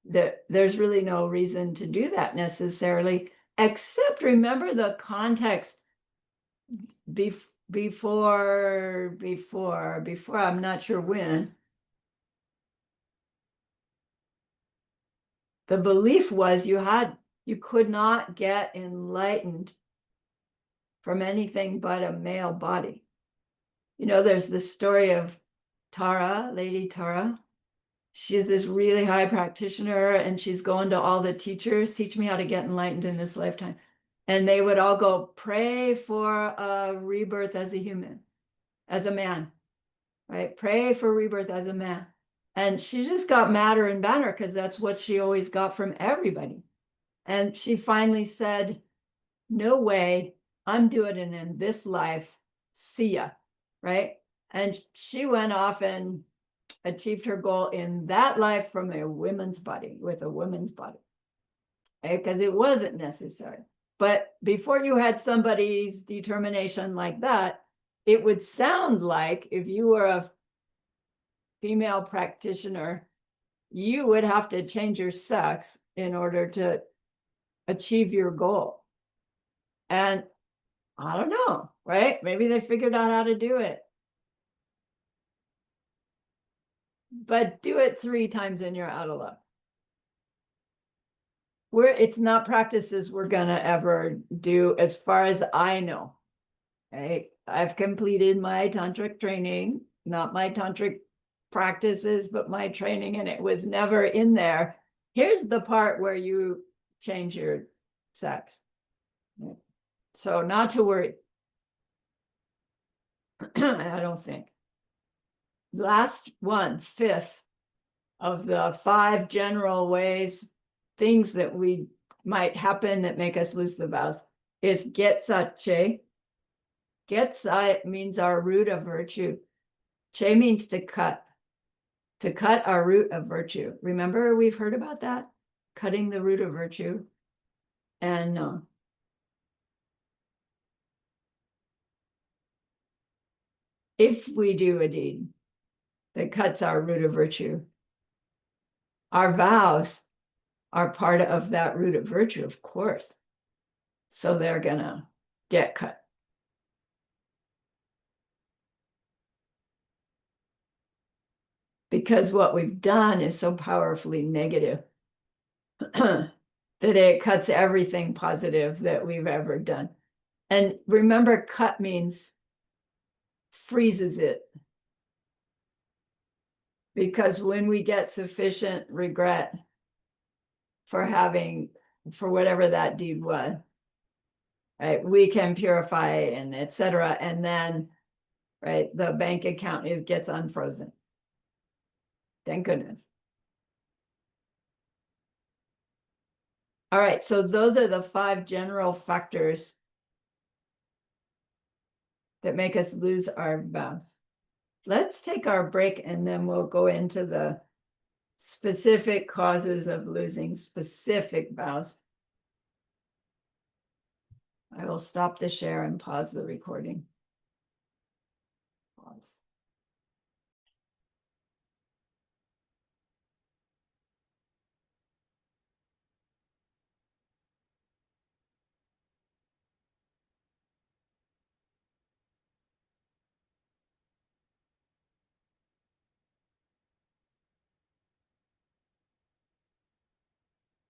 There's really no reason to do that necessarily, except remember the context before, I'm not sure when. The belief was you could not get enlightened from anything but a male body. You know, there's this story of Tara, Lady Tara. She's this really high practitioner, and she's going to all the teachers, teach me how to get enlightened in this lifetime. And they would all go, pray for a rebirth as a human, as a man, right? Pray for rebirth as a man. And she just got madder and badder because that's what she always got from everybody. And she finally said, no way, I'm doing it in this life. See ya, right? And she went off and achieved her goal in that life from a woman's body, with a woman's body, because it wasn't necessary. But before you had somebody's determination like that, it would sound like if you were a female practitioner, you would have to change your sex in order to achieve your goal. And I don't know, right? Maybe they figured out how to do it. But do it 3 times and you're out of luck. It's not practices we're gonna ever do as far as I know. Right? I've completed my tantric training, not my tantric practices, but my training, and it was never in there. Here's the part where you change your sex. So not to worry. I don't think. Last one, 5th of the 5 general ways, things that we might happen that make us lose the vows is getsache. Getsa means our root of virtue. Che means to cut our root of virtue. Remember, we've heard about that, cutting the root of virtue. And if we do a deed that cuts our root of virtue, our vows are part of that root of virtue, of course. So they're gonna get cut. Because what we've done is so powerfully negative that it cuts everything positive that we've ever done. And remember, cut means freezes it. Because when we get sufficient regret for whatever that deed was, right, we can purify and etc. And then, right, the bank account gets unfrozen. Thank goodness. All right, so those are the 5 general factors that make us lose our vows. Let's take our break and then we'll go into the specific causes of losing specific vows. I will stop the share and pause the recording. Pause.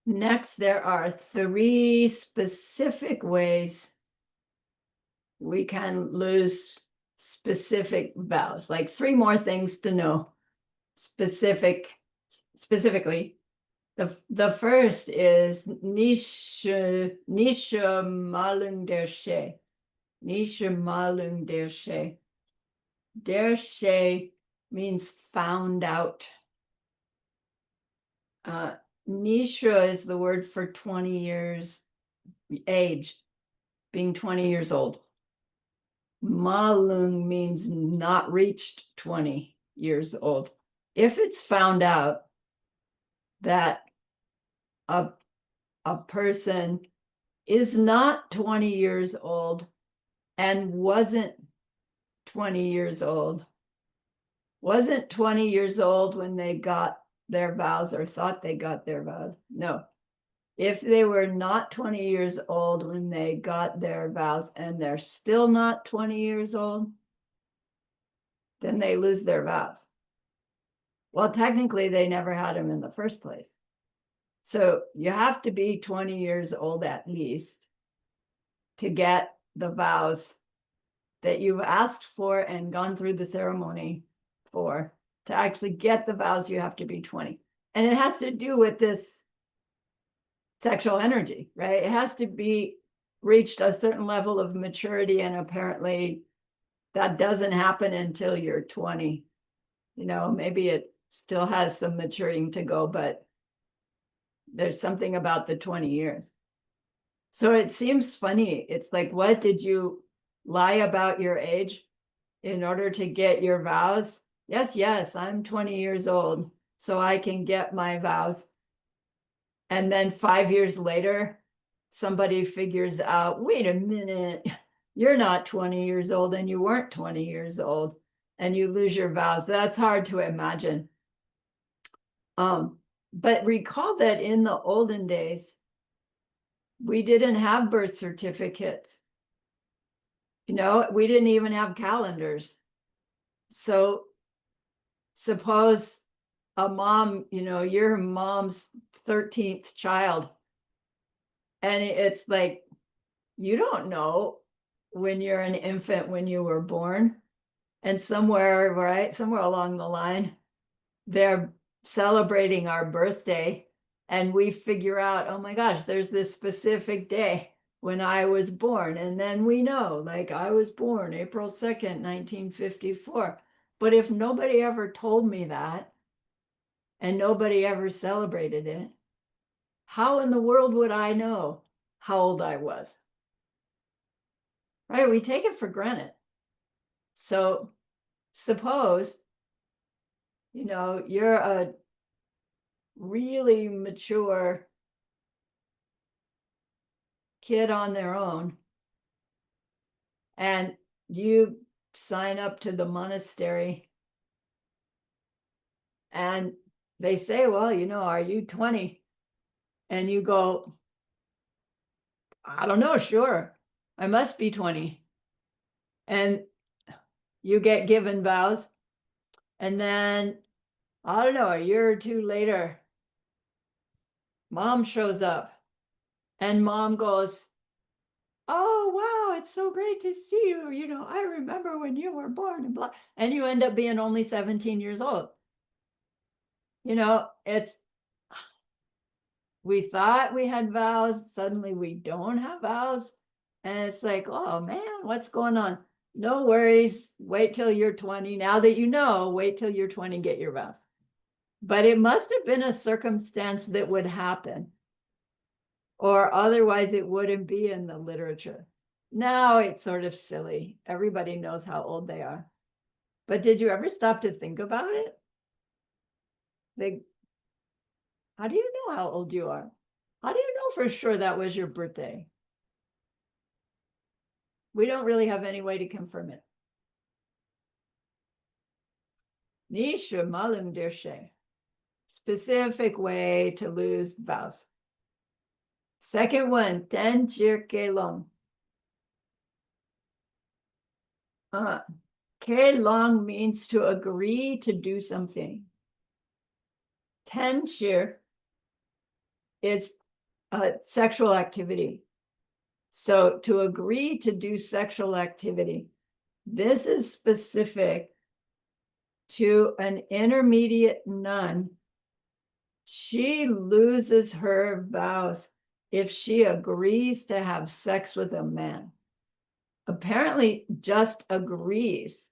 Next, there are 3 specific ways we can lose specific vows, like 3 more things to know specifically. The first is Nisha Malung der She. Nisha Malung der She. Der She means found out. Nisha is the word for 20 years age, being 20 years old. Malung means not reached 20 years old. If it's found out that a person is not 20 years old and wasn't 20 years old when they got their vows or thought they got their vows. No. If they were not 20 years old when they got their vows and they're still not 20 years old, then they lose their vows. Well, technically, they never had them in the first place. So you have to be 20 years old at least to get the vows that you've asked for and gone through the ceremony for. To actually get the vows, you have to be 20. And it has to do with this sexual energy, right? It has to be reached a certain level of maturity, and apparently that doesn't happen until you're 20. You know, maybe it still has some maturing to go, but there's something about the 20 years. So it seems funny. It's like, what, did you lie about your age in order to get your vows? Yes, I'm 20 years old, so I can get my vows. And then 5 years later, somebody figures out, wait a minute, you're not 20 years old and you weren't 20 years old, and you lose your vows. That's hard to imagine. But recall that in the olden days, we didn't have birth certificates. You know, we didn't even have calendars. So suppose a mom, you know, your mom's 13th child, and it's like, you don't know when you're an infant when you were born, and somewhere, right, somewhere along the line, they're celebrating our birthday, and we figure out, oh my gosh, there's this specific day when I was born, and then we know, like, I was born April 2nd, 1954. But if nobody ever told me that, and nobody ever celebrated it, how in the world would I know how old I was? Right? We take it for granted. So suppose, you're a really mature kid on their own, and you sign up to the monastery, and they say, well, are you 20? And you go, I don't know, sure, I must be 20. And you get given vows, and then, I don't know, a year or two later, mom shows up, and mom goes, oh, wow, it's so great to see you. I remember when you were born and blah. And you end up being only 17 years old. It's, we thought we had vows. Suddenly we don't have vows. And it's like, oh man, what's going on? No worries. Wait till you're 20. Now that wait till you're 20, get your vows. But it must have been a circumstance that would happen, or otherwise it wouldn't be in the literature. Now it's sort of silly. Everybody knows how old they are. But did you ever stop to think about it? How do you know how old you are? How do you know for sure that was your birthday? We don't really have any way to confirm it. Nisha malum dirshe. Specific way to lose vows. Second one, ten kelong. Kelong means to agree to do something. Tenshir is sexual activity. So to agree to do sexual activity, this is specific to an intermediate nun. She loses her vows if she agrees to have sex with a man. Apparently just agrees,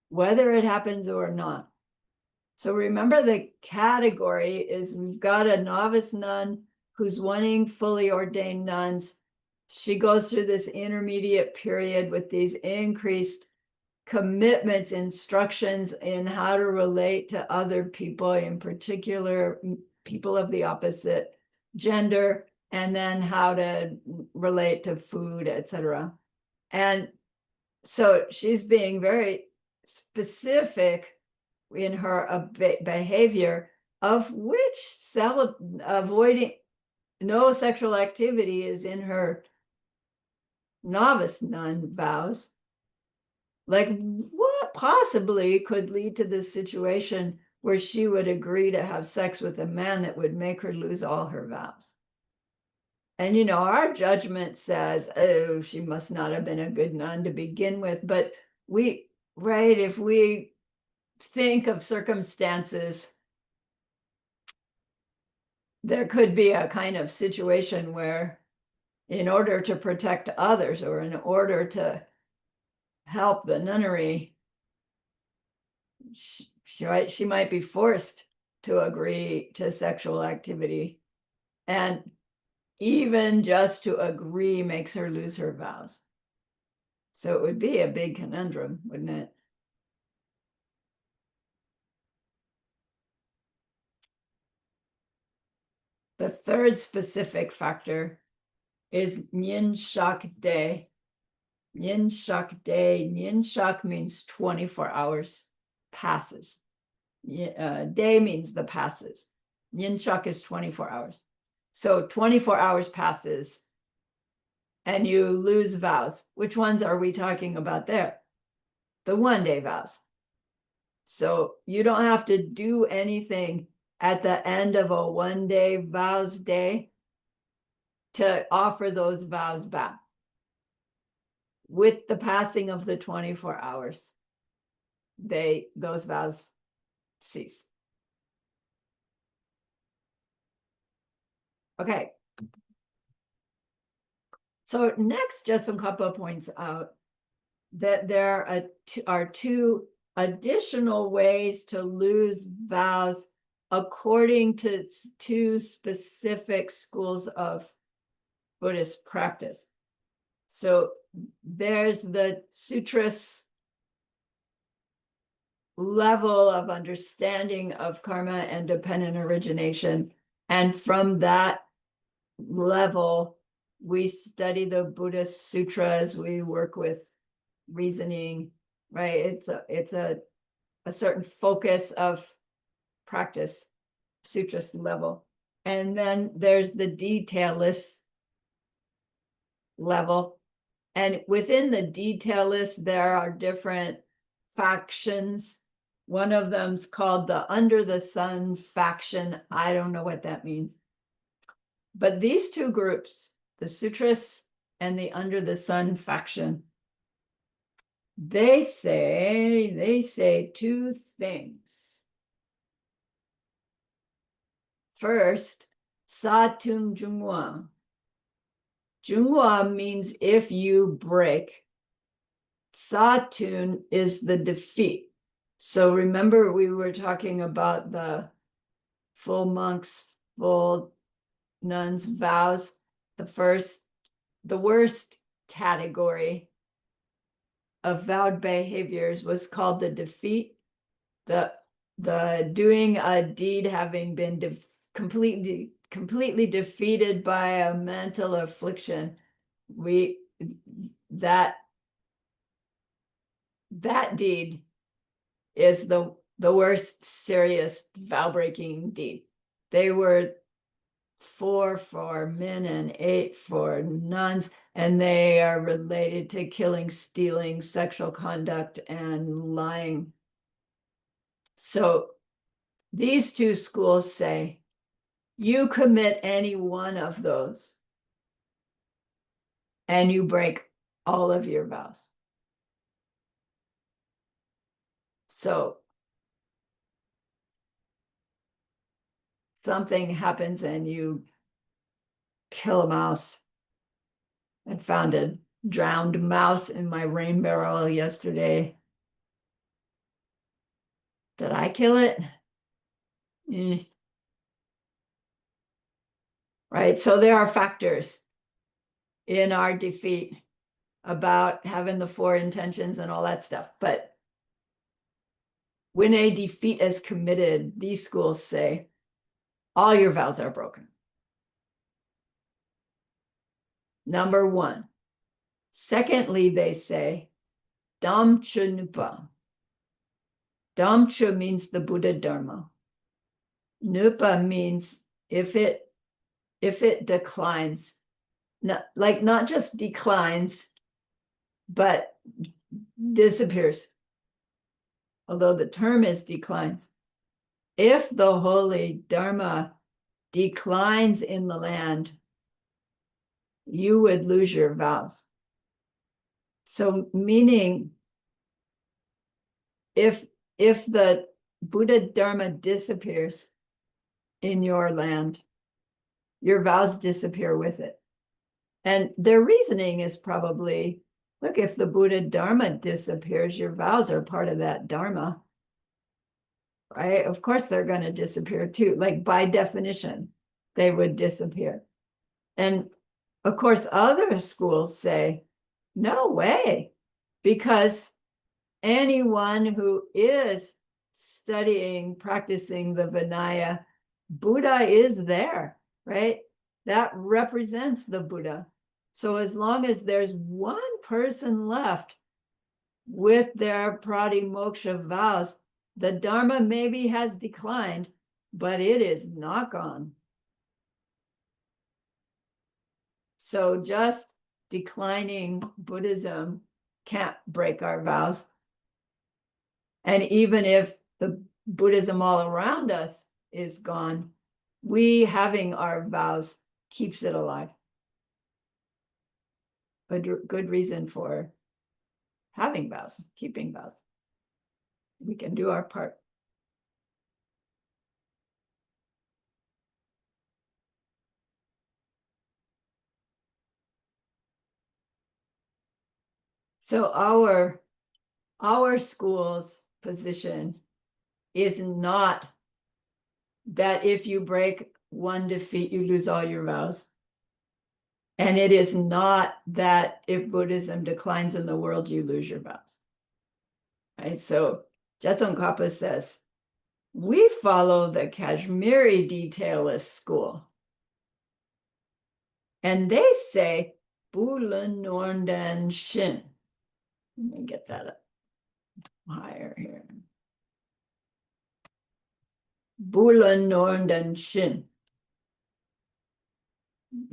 whether it happens or not. So remember, the category is, we've got a novice nun who's wanting fully ordained nuns. She goes through this intermediate period with these increased commitments, instructions in how to relate to other people, in particular people of the opposite gender, and then how to relate to food, etc. And so she's being very specific in her behavior, of which avoiding no sexual activity is in her novice nun vows. Like, what possibly could lead to this situation where she would agree to have sex with a man that would make her lose all her vows? And our judgment says, oh, she must not have been a good nun to begin with. But if we think of circumstances, there could be a kind of situation where, in order to protect others, or in order to help the nunnery, she might be forced to agree to sexual activity. And even just to agree makes her lose her vows. So it would be a big conundrum, wouldn't it? The third specific factor is Nyin Shak Day. Nyin Shak Day. Nyin Shak means 24 hours passes. Day means the passes. Nyin Shak is 24 hours. So 24 hours passes and you lose vows. Which ones are we talking about there? The 1-day vows. So you don't have to do anything at the end of a 1-day vows day to offer those vows back. With the passing of the 24 hours, those vows cease. Okay. So next, just some couple points out that there are two additional ways to lose vows according to two specific schools of Buddhist practice. So there's the sutras level of understanding of karma and dependent origination. And from that level, we study the Buddhist sutras, we work with reasoning, right? It's a certain focus of practice, sutras level. And then there's the detailless level. And within the detail list, there are different factions. One of them's called the Under the Sun faction. I don't know what that means. But these two groups, the Sutras and the Under the Sun faction, they say two things. First, Satung Jungwa. Jungwa means if you break. Satun is the defeat. So remember, we were talking about the full monks, full nuns vows. The worst category of vowed behaviors was called the defeat. The doing a deed having been completely defeated by a mental affliction. That deed is the worst serious vow-breaking deed. They were 4 for men and 8 for nuns, and they are related to killing, stealing, sexual conduct, and lying. So these two schools say, you commit any one of those, and you break all of your vows. So something happens and you kill a mouse. I found a drowned mouse in my rain barrel yesterday. Did I kill it? Right, so there are factors in our defeat about having the 4 intentions and all that stuff. But when a defeat is committed, these schools say, all your vows are broken. Number 1. Secondly, they say, Damcha Nupa. Damcha means the Buddha Dharma. Nupa means if it declines, not just declines, but disappears. Although the term is declines. If the holy Dharma declines in the land, you would lose your vows. So meaning, if the Buddha Dharma disappears in your land, your vows disappear with it. And their reasoning is probably, look, if the Buddha Dharma disappears, your vows are part of that Dharma, right? Of course, they're going to disappear too. Like by definition, they would disappear. And of course, other schools say, no way, because anyone who is studying, practicing the Vinaya, Buddha is there, right? That represents the Buddha. So as long as there's one person left with their pratimoksha vows, the Dharma maybe has declined, but it is not gone. So just declining Buddhism can't break our vows. And even if the Buddhism all around us is gone, we having our vows keeps it alive. A good reason for having vows, keeping vows. We can do our part. So our school's position is not that if you break one defeat, you lose all your vows. And it is not that if Buddhism declines in the world, you lose your vows. Right? So Tsongkhapa says, we follow the Kashmiri detailist school. And they say, Bulan Nornden Shin. Let me get that up higher here. Bulan Nornden Shin.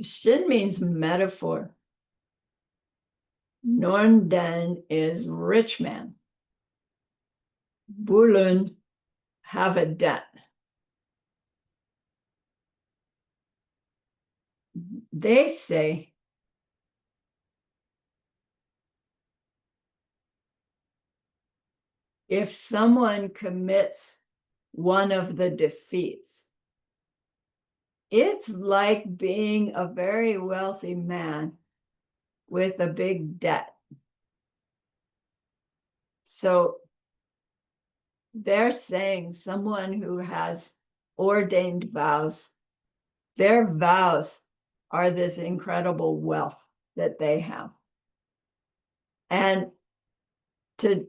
Shin means metaphor. Nornden is rich man. Bulun have a debt. They say if someone commits one of the defeats, it's like being a very wealthy man with a big debt. So they're saying someone who has ordained vows, their vows are this incredible wealth that they have. And to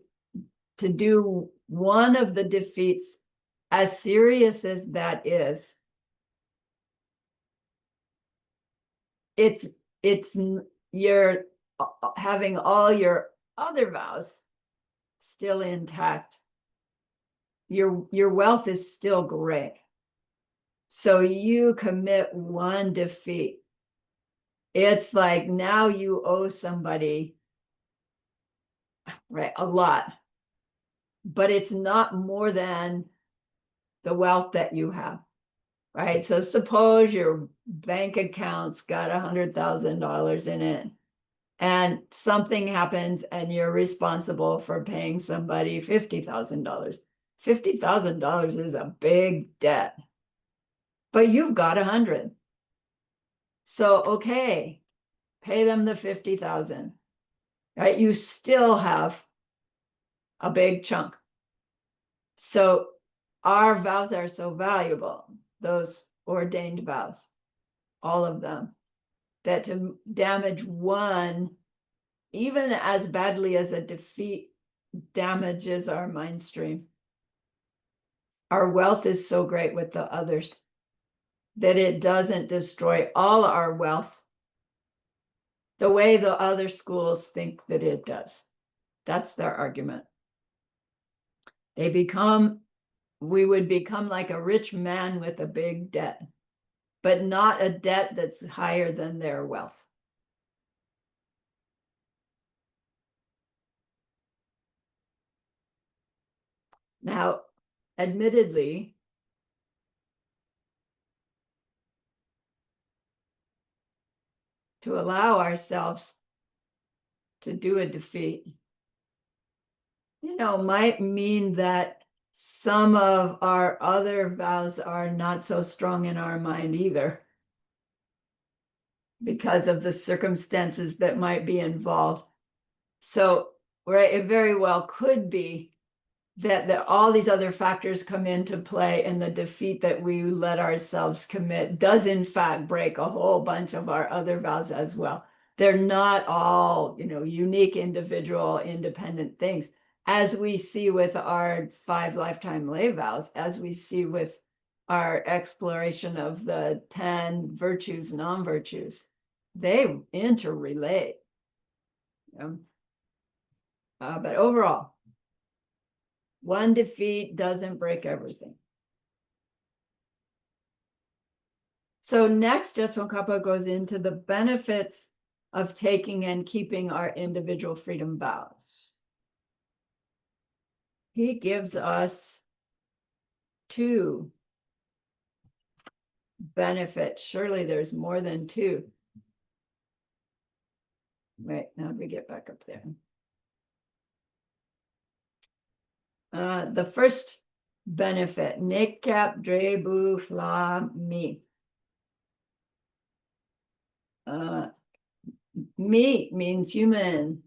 do one of the defeats, as serious as that is, it's you're having all your other vows still intact. Your wealth is still great. So you commit one defeat. It's like now you owe somebody, right, a lot, but it's not more than the wealth that you have, right? So suppose your bank account's got $100,000 in it and something happens and you're responsible for paying somebody $50,000. $50,000 is a big debt, but you've got 100. So, okay, pay them the 50,000, right? You still have a big chunk. So our vows are so valuable, those ordained vows, all of them, that to damage one, even as badly as a defeat damages our mind stream. Our wealth is so great with the others that it doesn't destroy all our wealth the way the other schools think that it does. That's their argument. We would become like a rich man with a big debt, but not a debt that's higher than their wealth. Now, admittedly, to allow ourselves to do a defeat, might mean that some of our other vows are not so strong in our mind either, because of the circumstances that might be involved. So, right, it very well could be that all these other factors come into play, and the defeat that we let ourselves commit does in fact break a whole bunch of our other vows as well. They're not all, unique, individual, independent things, as we see with our 5 lifetime lay vows, as we see with our exploration of the 10 virtues, non-virtues. They interrelate. But overall, one defeat doesn't break everything. So next, Tsongkhapa goes into the benefits of taking and keeping our individual freedom vows. He gives us 2 benefits. Surely there's more than 2. Wait, now we get back up there. The first benefit, nekap drebu fla mi. Mi means human.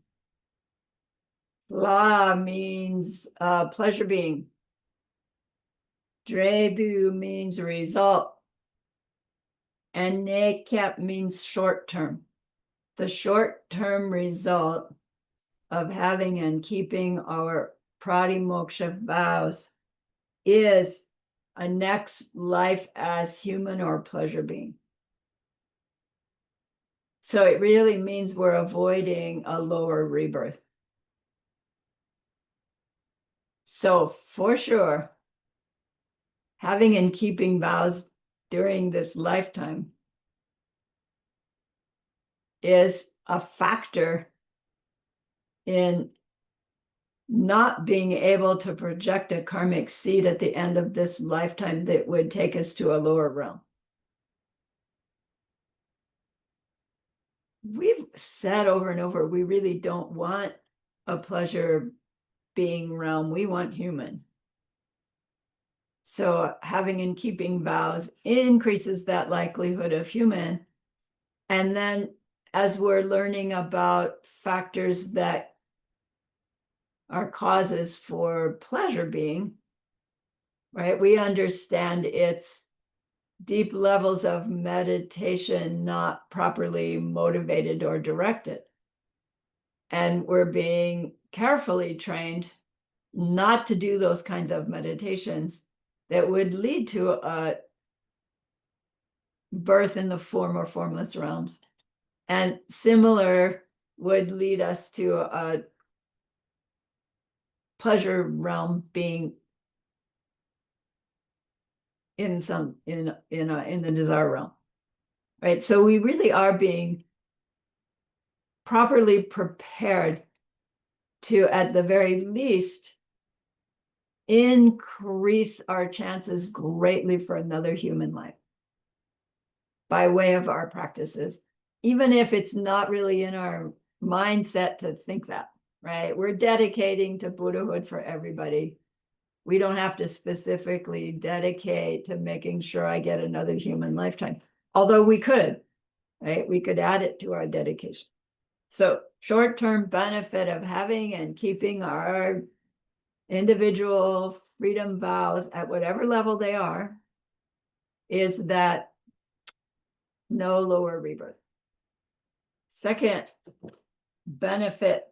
La means pleasure being. Drebu means result, and nekep means short term. The short term result of having and keeping our pratimoksha vows is a next life as human or pleasure being. So it really means we're avoiding a lower rebirth. So for sure, having and keeping vows during this lifetime is a factor in not being able to project a karmic seed at the end of this lifetime that would take us to a lower realm. We've said over and over, we really don't want a pleasure being realm. We want human. So having and keeping vows increases that likelihood of human. And then as we're learning about factors that are causes for pleasure being, right? We understand it's deep levels of meditation not properly motivated or directed. And we're being carefully trained not to do those kinds of meditations that would lead to a birth in the form or formless realms. And similar would lead us to a pleasure realm being in the desire realm, right? So we really are being properly prepared to, at the very least, increase our chances greatly for another human life by way of our practices, even if it's not really in our mindset to think that, right? We're dedicating to Buddhahood for everybody. We don't have to specifically dedicate to making sure I get another human lifetime, although we could, right? We could add it to our dedication. So short-term benefit of having and keeping our individual freedom vows at whatever level they are is that no lower rebirth. Second benefit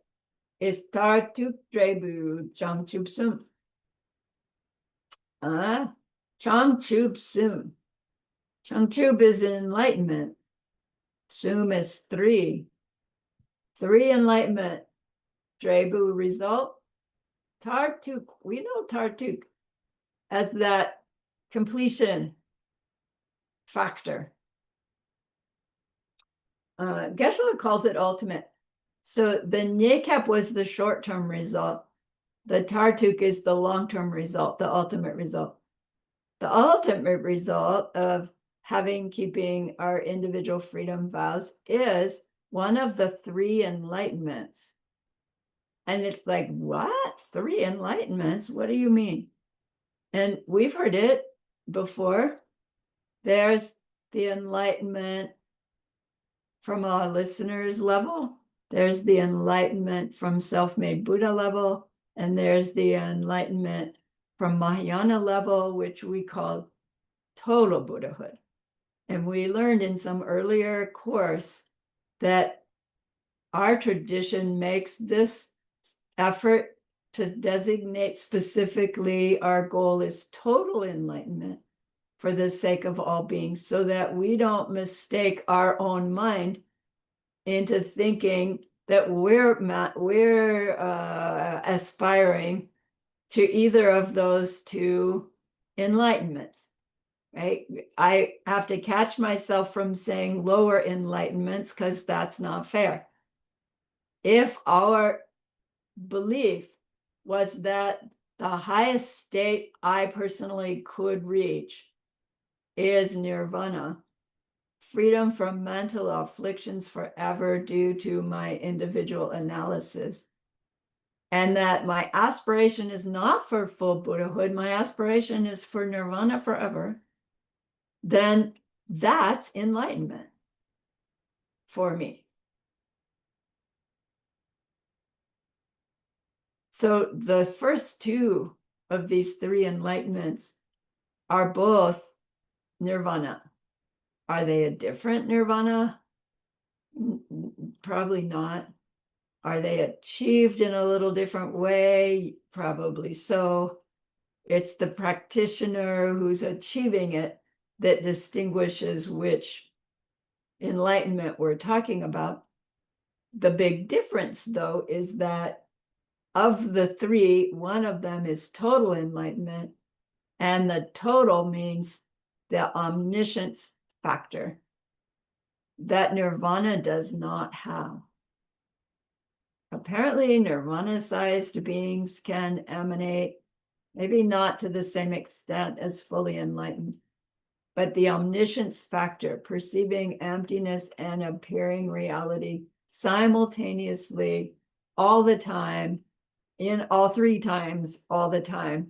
is Tartuk Drebu Changchub Sum. Changchub Sum. Changchub is enlightenment. Sum is three. Three enlightenment. Drebu result. Tartuk, we know Tartuk as that completion factor. Geshe-la calls it ultimate. So the Nyekep was the short-term result. The Tartuk is the long-term result, the ultimate result. The ultimate result of having, keeping our individual freedom vows is one of the three enlightenments. And it's like, what? Three enlightenments? What do you mean? And we've heard it before. There's the enlightenment from a listener's level. There's the enlightenment from self-made Buddha level. And there's the enlightenment from Mahayana level, which we call total Buddhahood. And we learned in some earlier course that our tradition makes this effort to designate specifically our goal is total enlightenment for the sake of all beings, so that we don't mistake our own mind into thinking that we're aspiring to either of those two enlightenments, right? I have to catch myself from saying lower enlightenments because that's not fair. If our belief was that the highest state I personally could reach is nirvana, freedom from mental afflictions forever due to my individual analysis, and that my aspiration is not for full Buddhahood, my aspiration is for nirvana forever, then that's enlightenment for me. So the first two of these three enlightenments are both nirvana. Are they a different nirvana? Probably not. Are they achieved in a little different way? Probably so. It's the practitioner who's achieving it that distinguishes which enlightenment we're talking about. The big difference, though, is that of the three, one of them is total enlightenment, and the total means the omniscience factor that nirvana does not have. Apparently, nirvana-sized beings can emanate, maybe not to the same extent as fully enlightened, but the omniscience factor, perceiving emptiness and appearing reality simultaneously all the time, in all three times, all the time,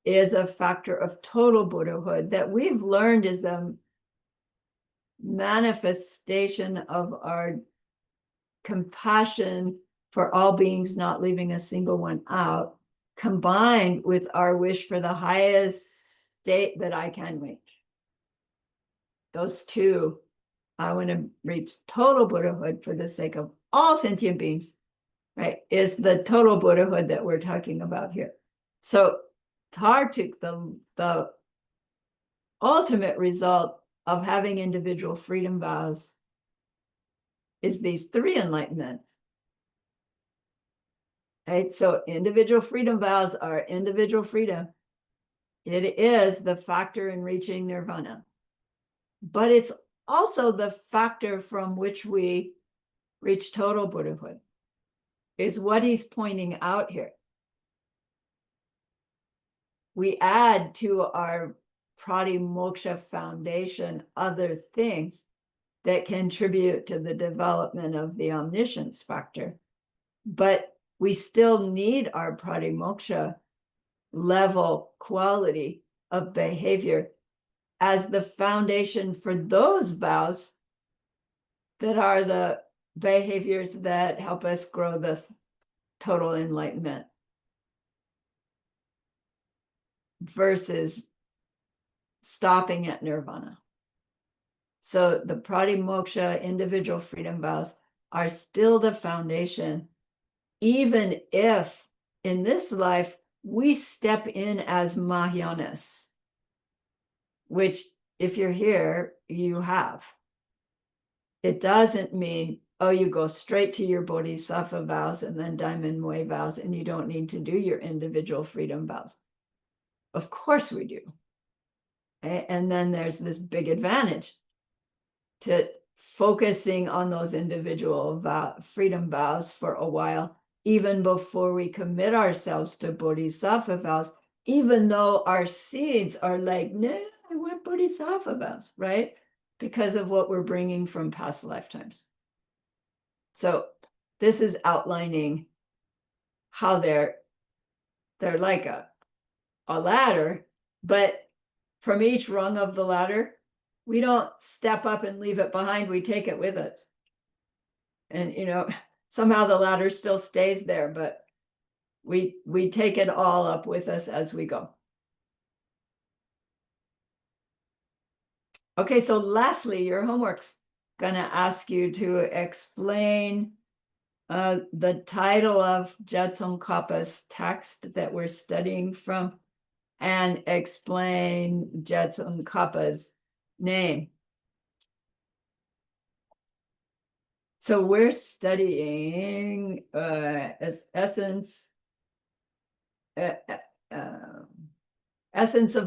is a factor of total Buddhahood that we've learned is a manifestation of our compassion for all beings, not leaving a single one out, combined with our wish for the highest state that I can reach. Those two, I want to reach total Buddhahood for the sake of all sentient beings, right? Is the total Buddhahood that we're talking about here. So Tartuk, the ultimate result of having individual freedom vows is these three enlightenments. Right? So individual freedom vows are individual freedom. It is the factor in reaching nirvana, but it's also the factor from which we reach total Buddhahood, is what he's pointing out here. We add to our pratimoksha foundation other things that contribute to the development of the omniscience factor, but we still need our pratimoksha level quality of behavior as the foundation for those vows that are the behaviors that help us grow the total enlightenment versus stopping at nirvana. So the pratimoksha individual freedom vows are still the foundation, even if in this life we step in as Mahayanas, which if you're here, you have. It doesn't mean, oh, you go straight to your bodhisattva vows and then diamond way vows, and you don't need to do your individual freedom vows. Of course we do. And then there's this big advantage to focusing on those individual freedom vows for a while, even before we commit ourselves to bodhisattva vows, even though our seeds are like, no, I want bodhisattva vows, right? Because of what we're bringing from past lifetimes. So this is outlining how they're like a ladder, but from each rung of the ladder, we don't step up and leave it behind, we take it with us. And, somehow the ladder still stays there, but we take it all up with us as we go. Okay, so lastly, your homework's gonna ask you to explain the title of Jetsongkhapa's text that we're studying from, and explain Jetsongkhapa's name. So we're studying essence of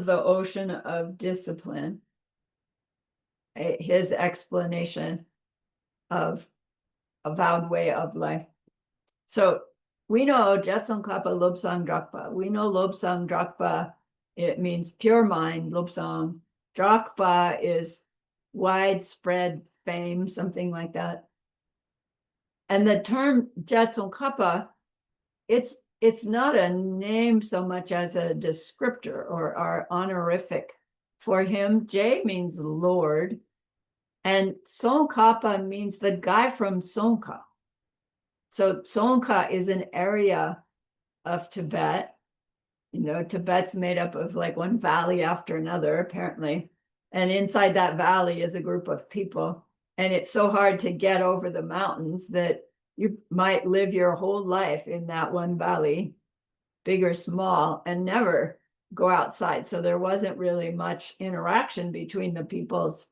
the ocean of discipline, his explanation of a vowed way of life. So we know Jetsongkhapa Lobsang Drakpa. We know Lobsang Drakpa, it means pure mind. Lobsang Drakpa is widespread fame, something like that. And the term Jetsongkhapa, it's not a name so much as a descriptor or our honorific. For him, J means Lord, and Tsongkhapa means the guy from Tsongkha. So Tsongkha is an area of Tibet Tibet's made up of like one valley after another, apparently. And inside that valley is a group of people. And it's so hard to get over the mountains that you might live your whole life in that one valley, big or small, and never go outside. So there wasn't really much interaction between the peoples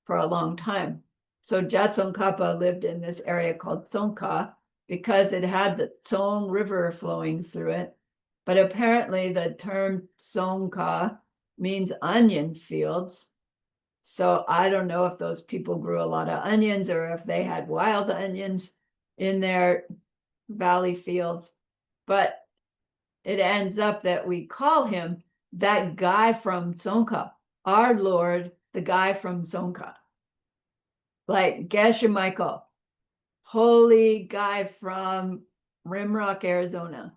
for a long time. So Tsongkhapa lived in this area called Tsongkha because it had the Tsong River flowing through it. But apparently the term Tsongkha means onion fields. So I don't know if those people grew a lot of onions or if they had wild onions in their valley fields. But it ends up that we call him that guy from Tsongkha, our Lord, the guy from Tsongkha. Like Geshe Michael, holy guy from Rimrock, Arizona.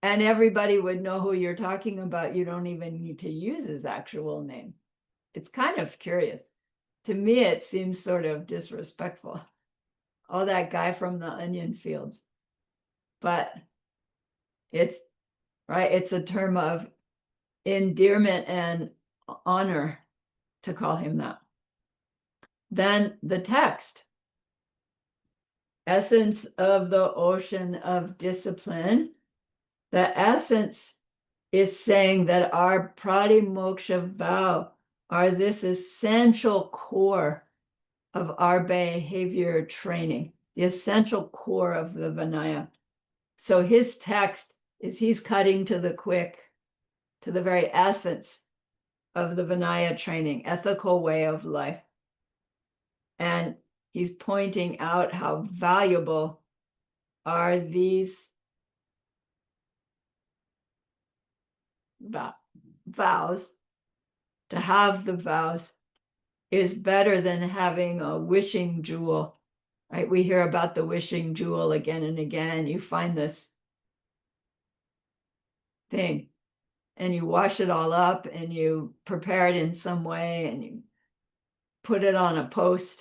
And everybody would know who you're talking about. You don't even need to use his actual name. It's kind of curious. To me, it seems sort of disrespectful. Oh, that guy from the onion fields. But it's right, it's a term of endearment and honor to call him that. Then the text, essence of the ocean of discipline. The essence is saying that our pratimoksha vow are this essential core of our behavior training, the essential core of the Vinaya. So his text is he's cutting to the quick, to the very essence of the Vinaya training, ethical way of life. And he's pointing out how valuable are these vows. To have the vows is better than having a wishing jewel, right? We hear about the wishing jewel again and again. You find this thing and you wash it all up and you prepare it in some way and you put it on a post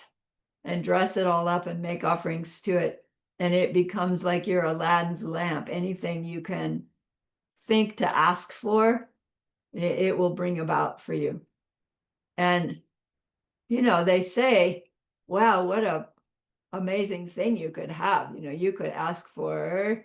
and dress it all up and make offerings to it. And it becomes like your Aladdin's lamp. Anything you can think to ask for, it will bring about for you. And, they say, wow, what a amazing thing you could have. You could ask for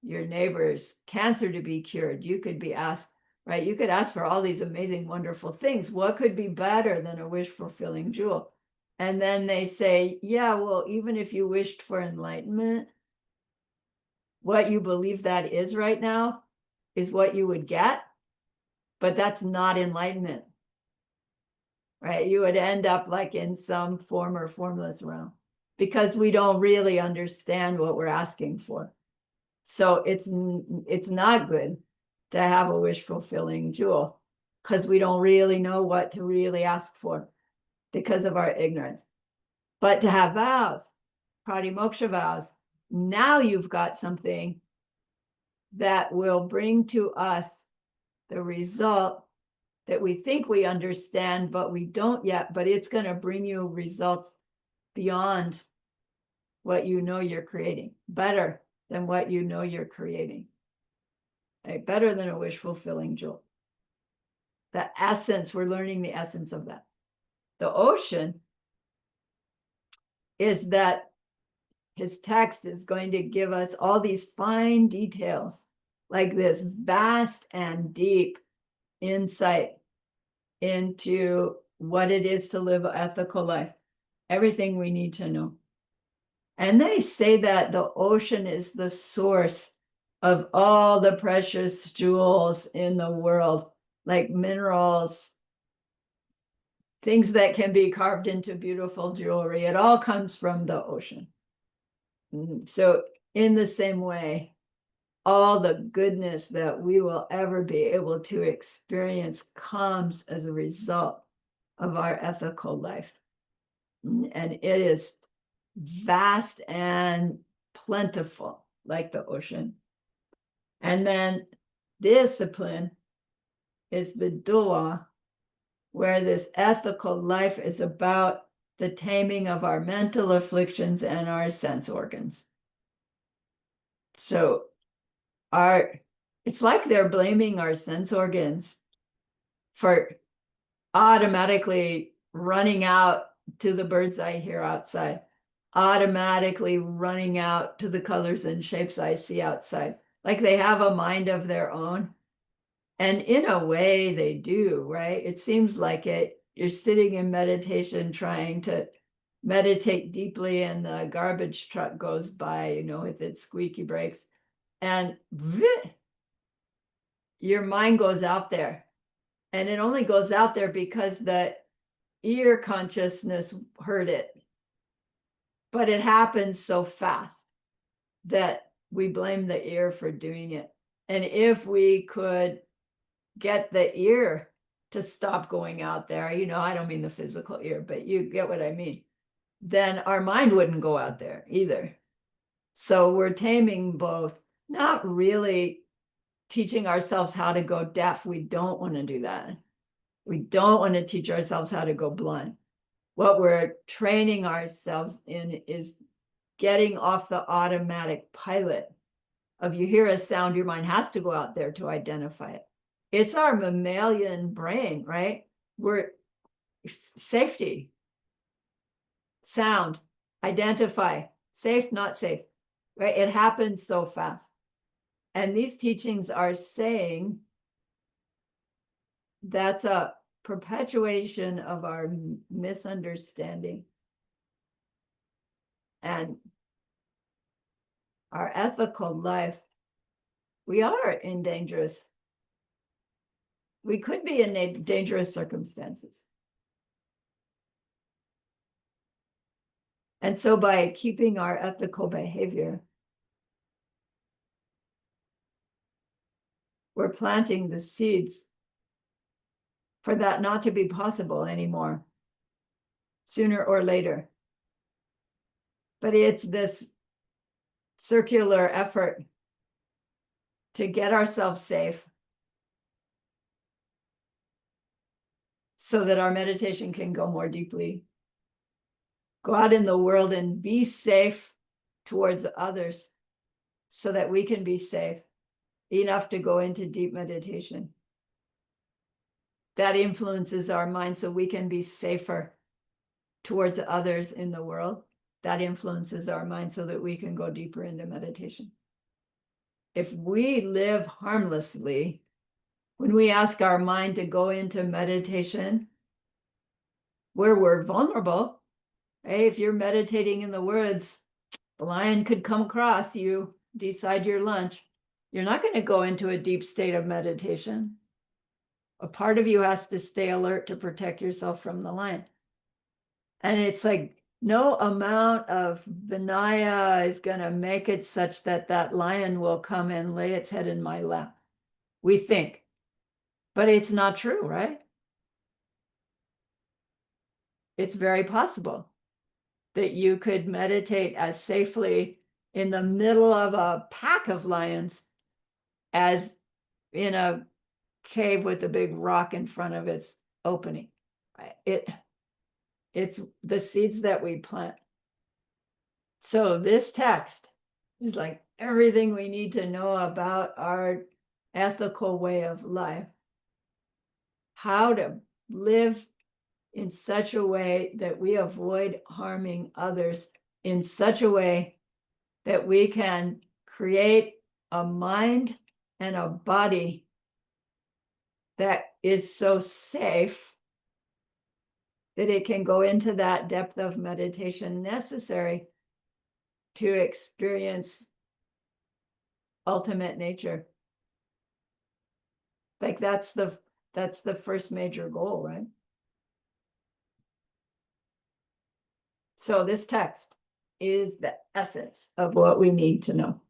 your neighbor's cancer to be cured. You could be asked, right? You could ask for all these amazing, wonderful things. What could be better than a wish fulfilling jewel? And then they say, yeah, well, even if you wished for enlightenment, what you believe that is right now is what you would get, but that's not enlightenment, right? You would end up like in some form or formless realm because we don't really understand what we're asking for. So it's not good to have a wish fulfilling jewel because we don't really know what to really ask for because of our ignorance. But to have vows, pratimoksha vows, now you've got something that will bring to us the result that we think we understand, but we don't yet, but it's going to bring you results beyond what you know you're creating, better than what you know you're creating, right? Better than a wish fulfilling jewel. The essence, we're learning the essence of that. The ocean is that his text is going to give us all these fine details, like this vast and deep insight into what it is to live an ethical life, everything we need to know. And they say that the ocean is the source of all the precious jewels in the world, like minerals, things that can be carved into beautiful jewelry. It all comes from the ocean. So in the same way, all the goodness that we will ever be able to experience comes as a result of our ethical life. And it is vast and plentiful, like the ocean. And then discipline is the dua, where this ethical life is about the taming of our mental afflictions and our sense organs. So our It's like they're blaming our sense organs for automatically running out to the birds I hear outside, automatically running out to the colors and shapes I see outside. Like they have a mind of their own. And in a way, they do, right? It seems like it. You're sitting in meditation trying to meditate deeply, and the garbage truck goes by, with its squeaky brakes, and your mind goes out there. And it only goes out there because the ear consciousness heard it. But it happens so fast that we blame the ear for doing it. And if we could get the ear to stop going out there, I don't mean the physical ear, but you get what I mean, then our mind wouldn't go out there either. So we're taming both, not really teaching ourselves how to go deaf. We don't want to do that. We don't want to teach ourselves how to go blind. What we're training ourselves in is getting off the automatic pilot of you hear a sound, your mind has to go out there to identify it. It's our mammalian brain, right? We're safety, sound, identify, safe, not safe, right? It happens so fast. And these teachings are saying that's a perpetuation of our misunderstanding and our ethical life. We are in dangerous. We could be in dangerous circumstances. And so by keeping our ethical behavior, we're planting the seeds for that not to be possible anymore, sooner or later. But it's this circular effort to get ourselves safe so that our meditation can go more deeply. Go out in the world and be safe towards others so that we can be safe enough to go into deep meditation. That influences our mind so we can be safer towards others in the world. That influences our mind so that we can go deeper into meditation. If we live harmlessly, when we ask our mind to go into meditation, where we're vulnerable, hey, if you're meditating in the woods, the lion could come across you, decide your lunch. You're not going to go into a deep state of meditation. A part of you has to stay alert to protect yourself from the lion. And it's like no amount of Vinaya is going to make it such that that lion will come and lay its head in my lap. We think, but it's not true, right? It's very possible that you could meditate as safely in the middle of a pack of lions as in a cave with a big rock in front of its opening. It's the seeds that we plant. So this text is like everything we need to know about our ethical way of life. How to live in such a way that we avoid harming others, in such a way that we can create a mind and a body that is so safe that it can go into that depth of meditation necessary to experience ultimate nature. Like that's the first major goal, right? So this text is the essence of what we need to know.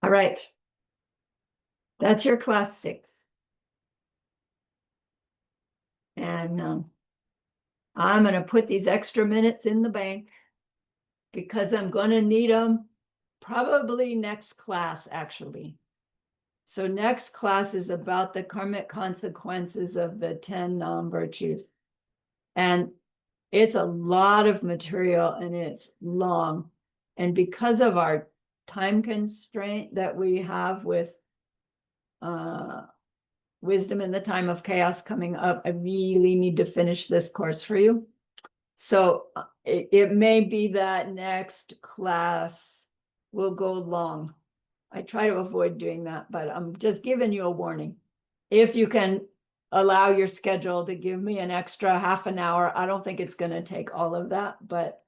All right. That's your class 6. And I'm going to put these extra minutes in the bank because I'm going to need them probably next class, actually. So next class is about the karmic consequences of the 10 non-virtues. And it's a lot of material and it's long. And because of our time constraint that we have with Wisdom in the Time of Chaos coming up, I really need to finish this course for you. So it may be that next class will go long. I try to avoid doing that, but I'm just giving you a warning. If you can allow your schedule to give me an extra half an hour, I don't think it's going to take all of that, but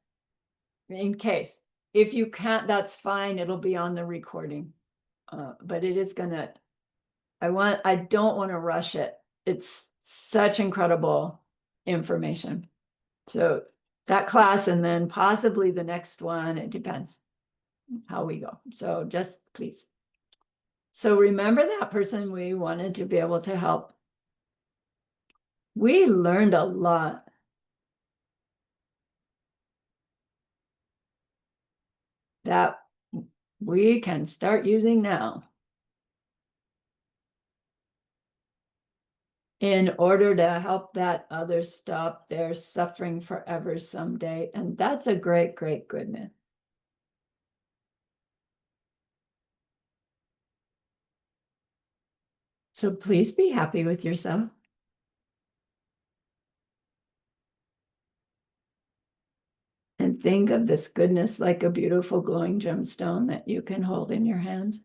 in case, if you can't, that's fine. It'll be on the recording. But it is gonna, I don't want to rush it. It's such incredible information. So that class and then possibly the next one, it depends how we go. So just please. So remember that person we wanted to be able to help. We learned a lot. That we can start using now in order to help that other stop their suffering forever someday. And that's a great, great goodness. So please be happy with yourself. And think of this goodness like a beautiful glowing gemstone that you can hold in your hands.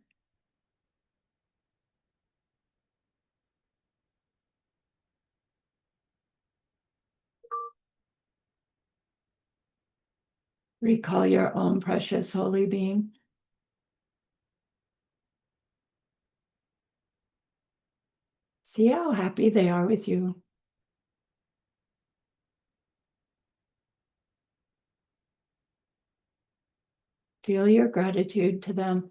Recall your own precious holy being. See how happy they are with you. Feel your gratitude to them,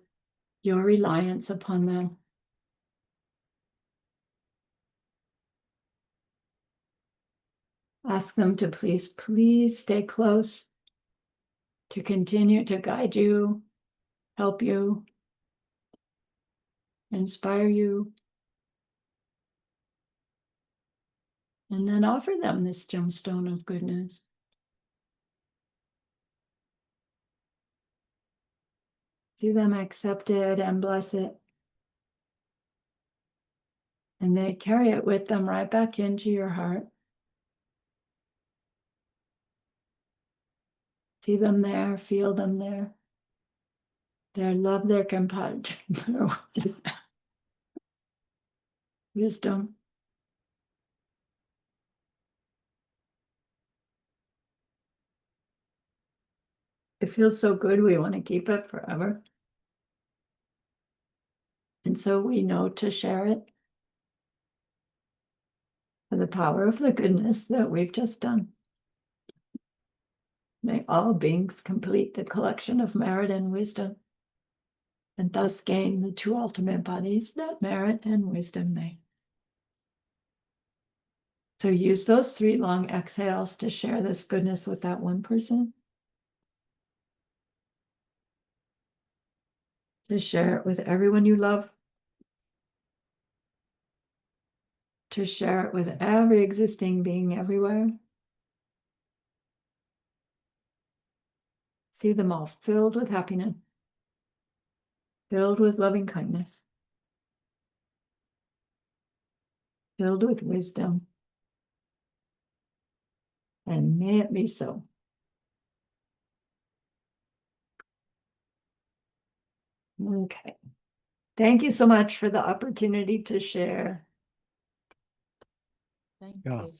your reliance upon them. Ask them to please stay close, to continue to guide you, help you, inspire you. And then offer them this gemstone of goodness. See them accept it and bless it. And they carry it with them right back into your heart. See them there, feel them there. Their love, their compassion, their wisdom. It feels so good, we want to keep it forever. And so we know to share it for the power of the goodness that we've just done. May all beings complete the collection of merit and wisdom, and thus gain the two ultimate bodies that merit and wisdom they. So use those 3 long exhales to share this goodness with that one person. To share it with everyone you love. To share it with every existing being everywhere. See them all filled with happiness. Filled with loving kindness. Filled with wisdom. And may it be so. Okay. Thank you so much for the opportunity to share. Thank Yeah. you.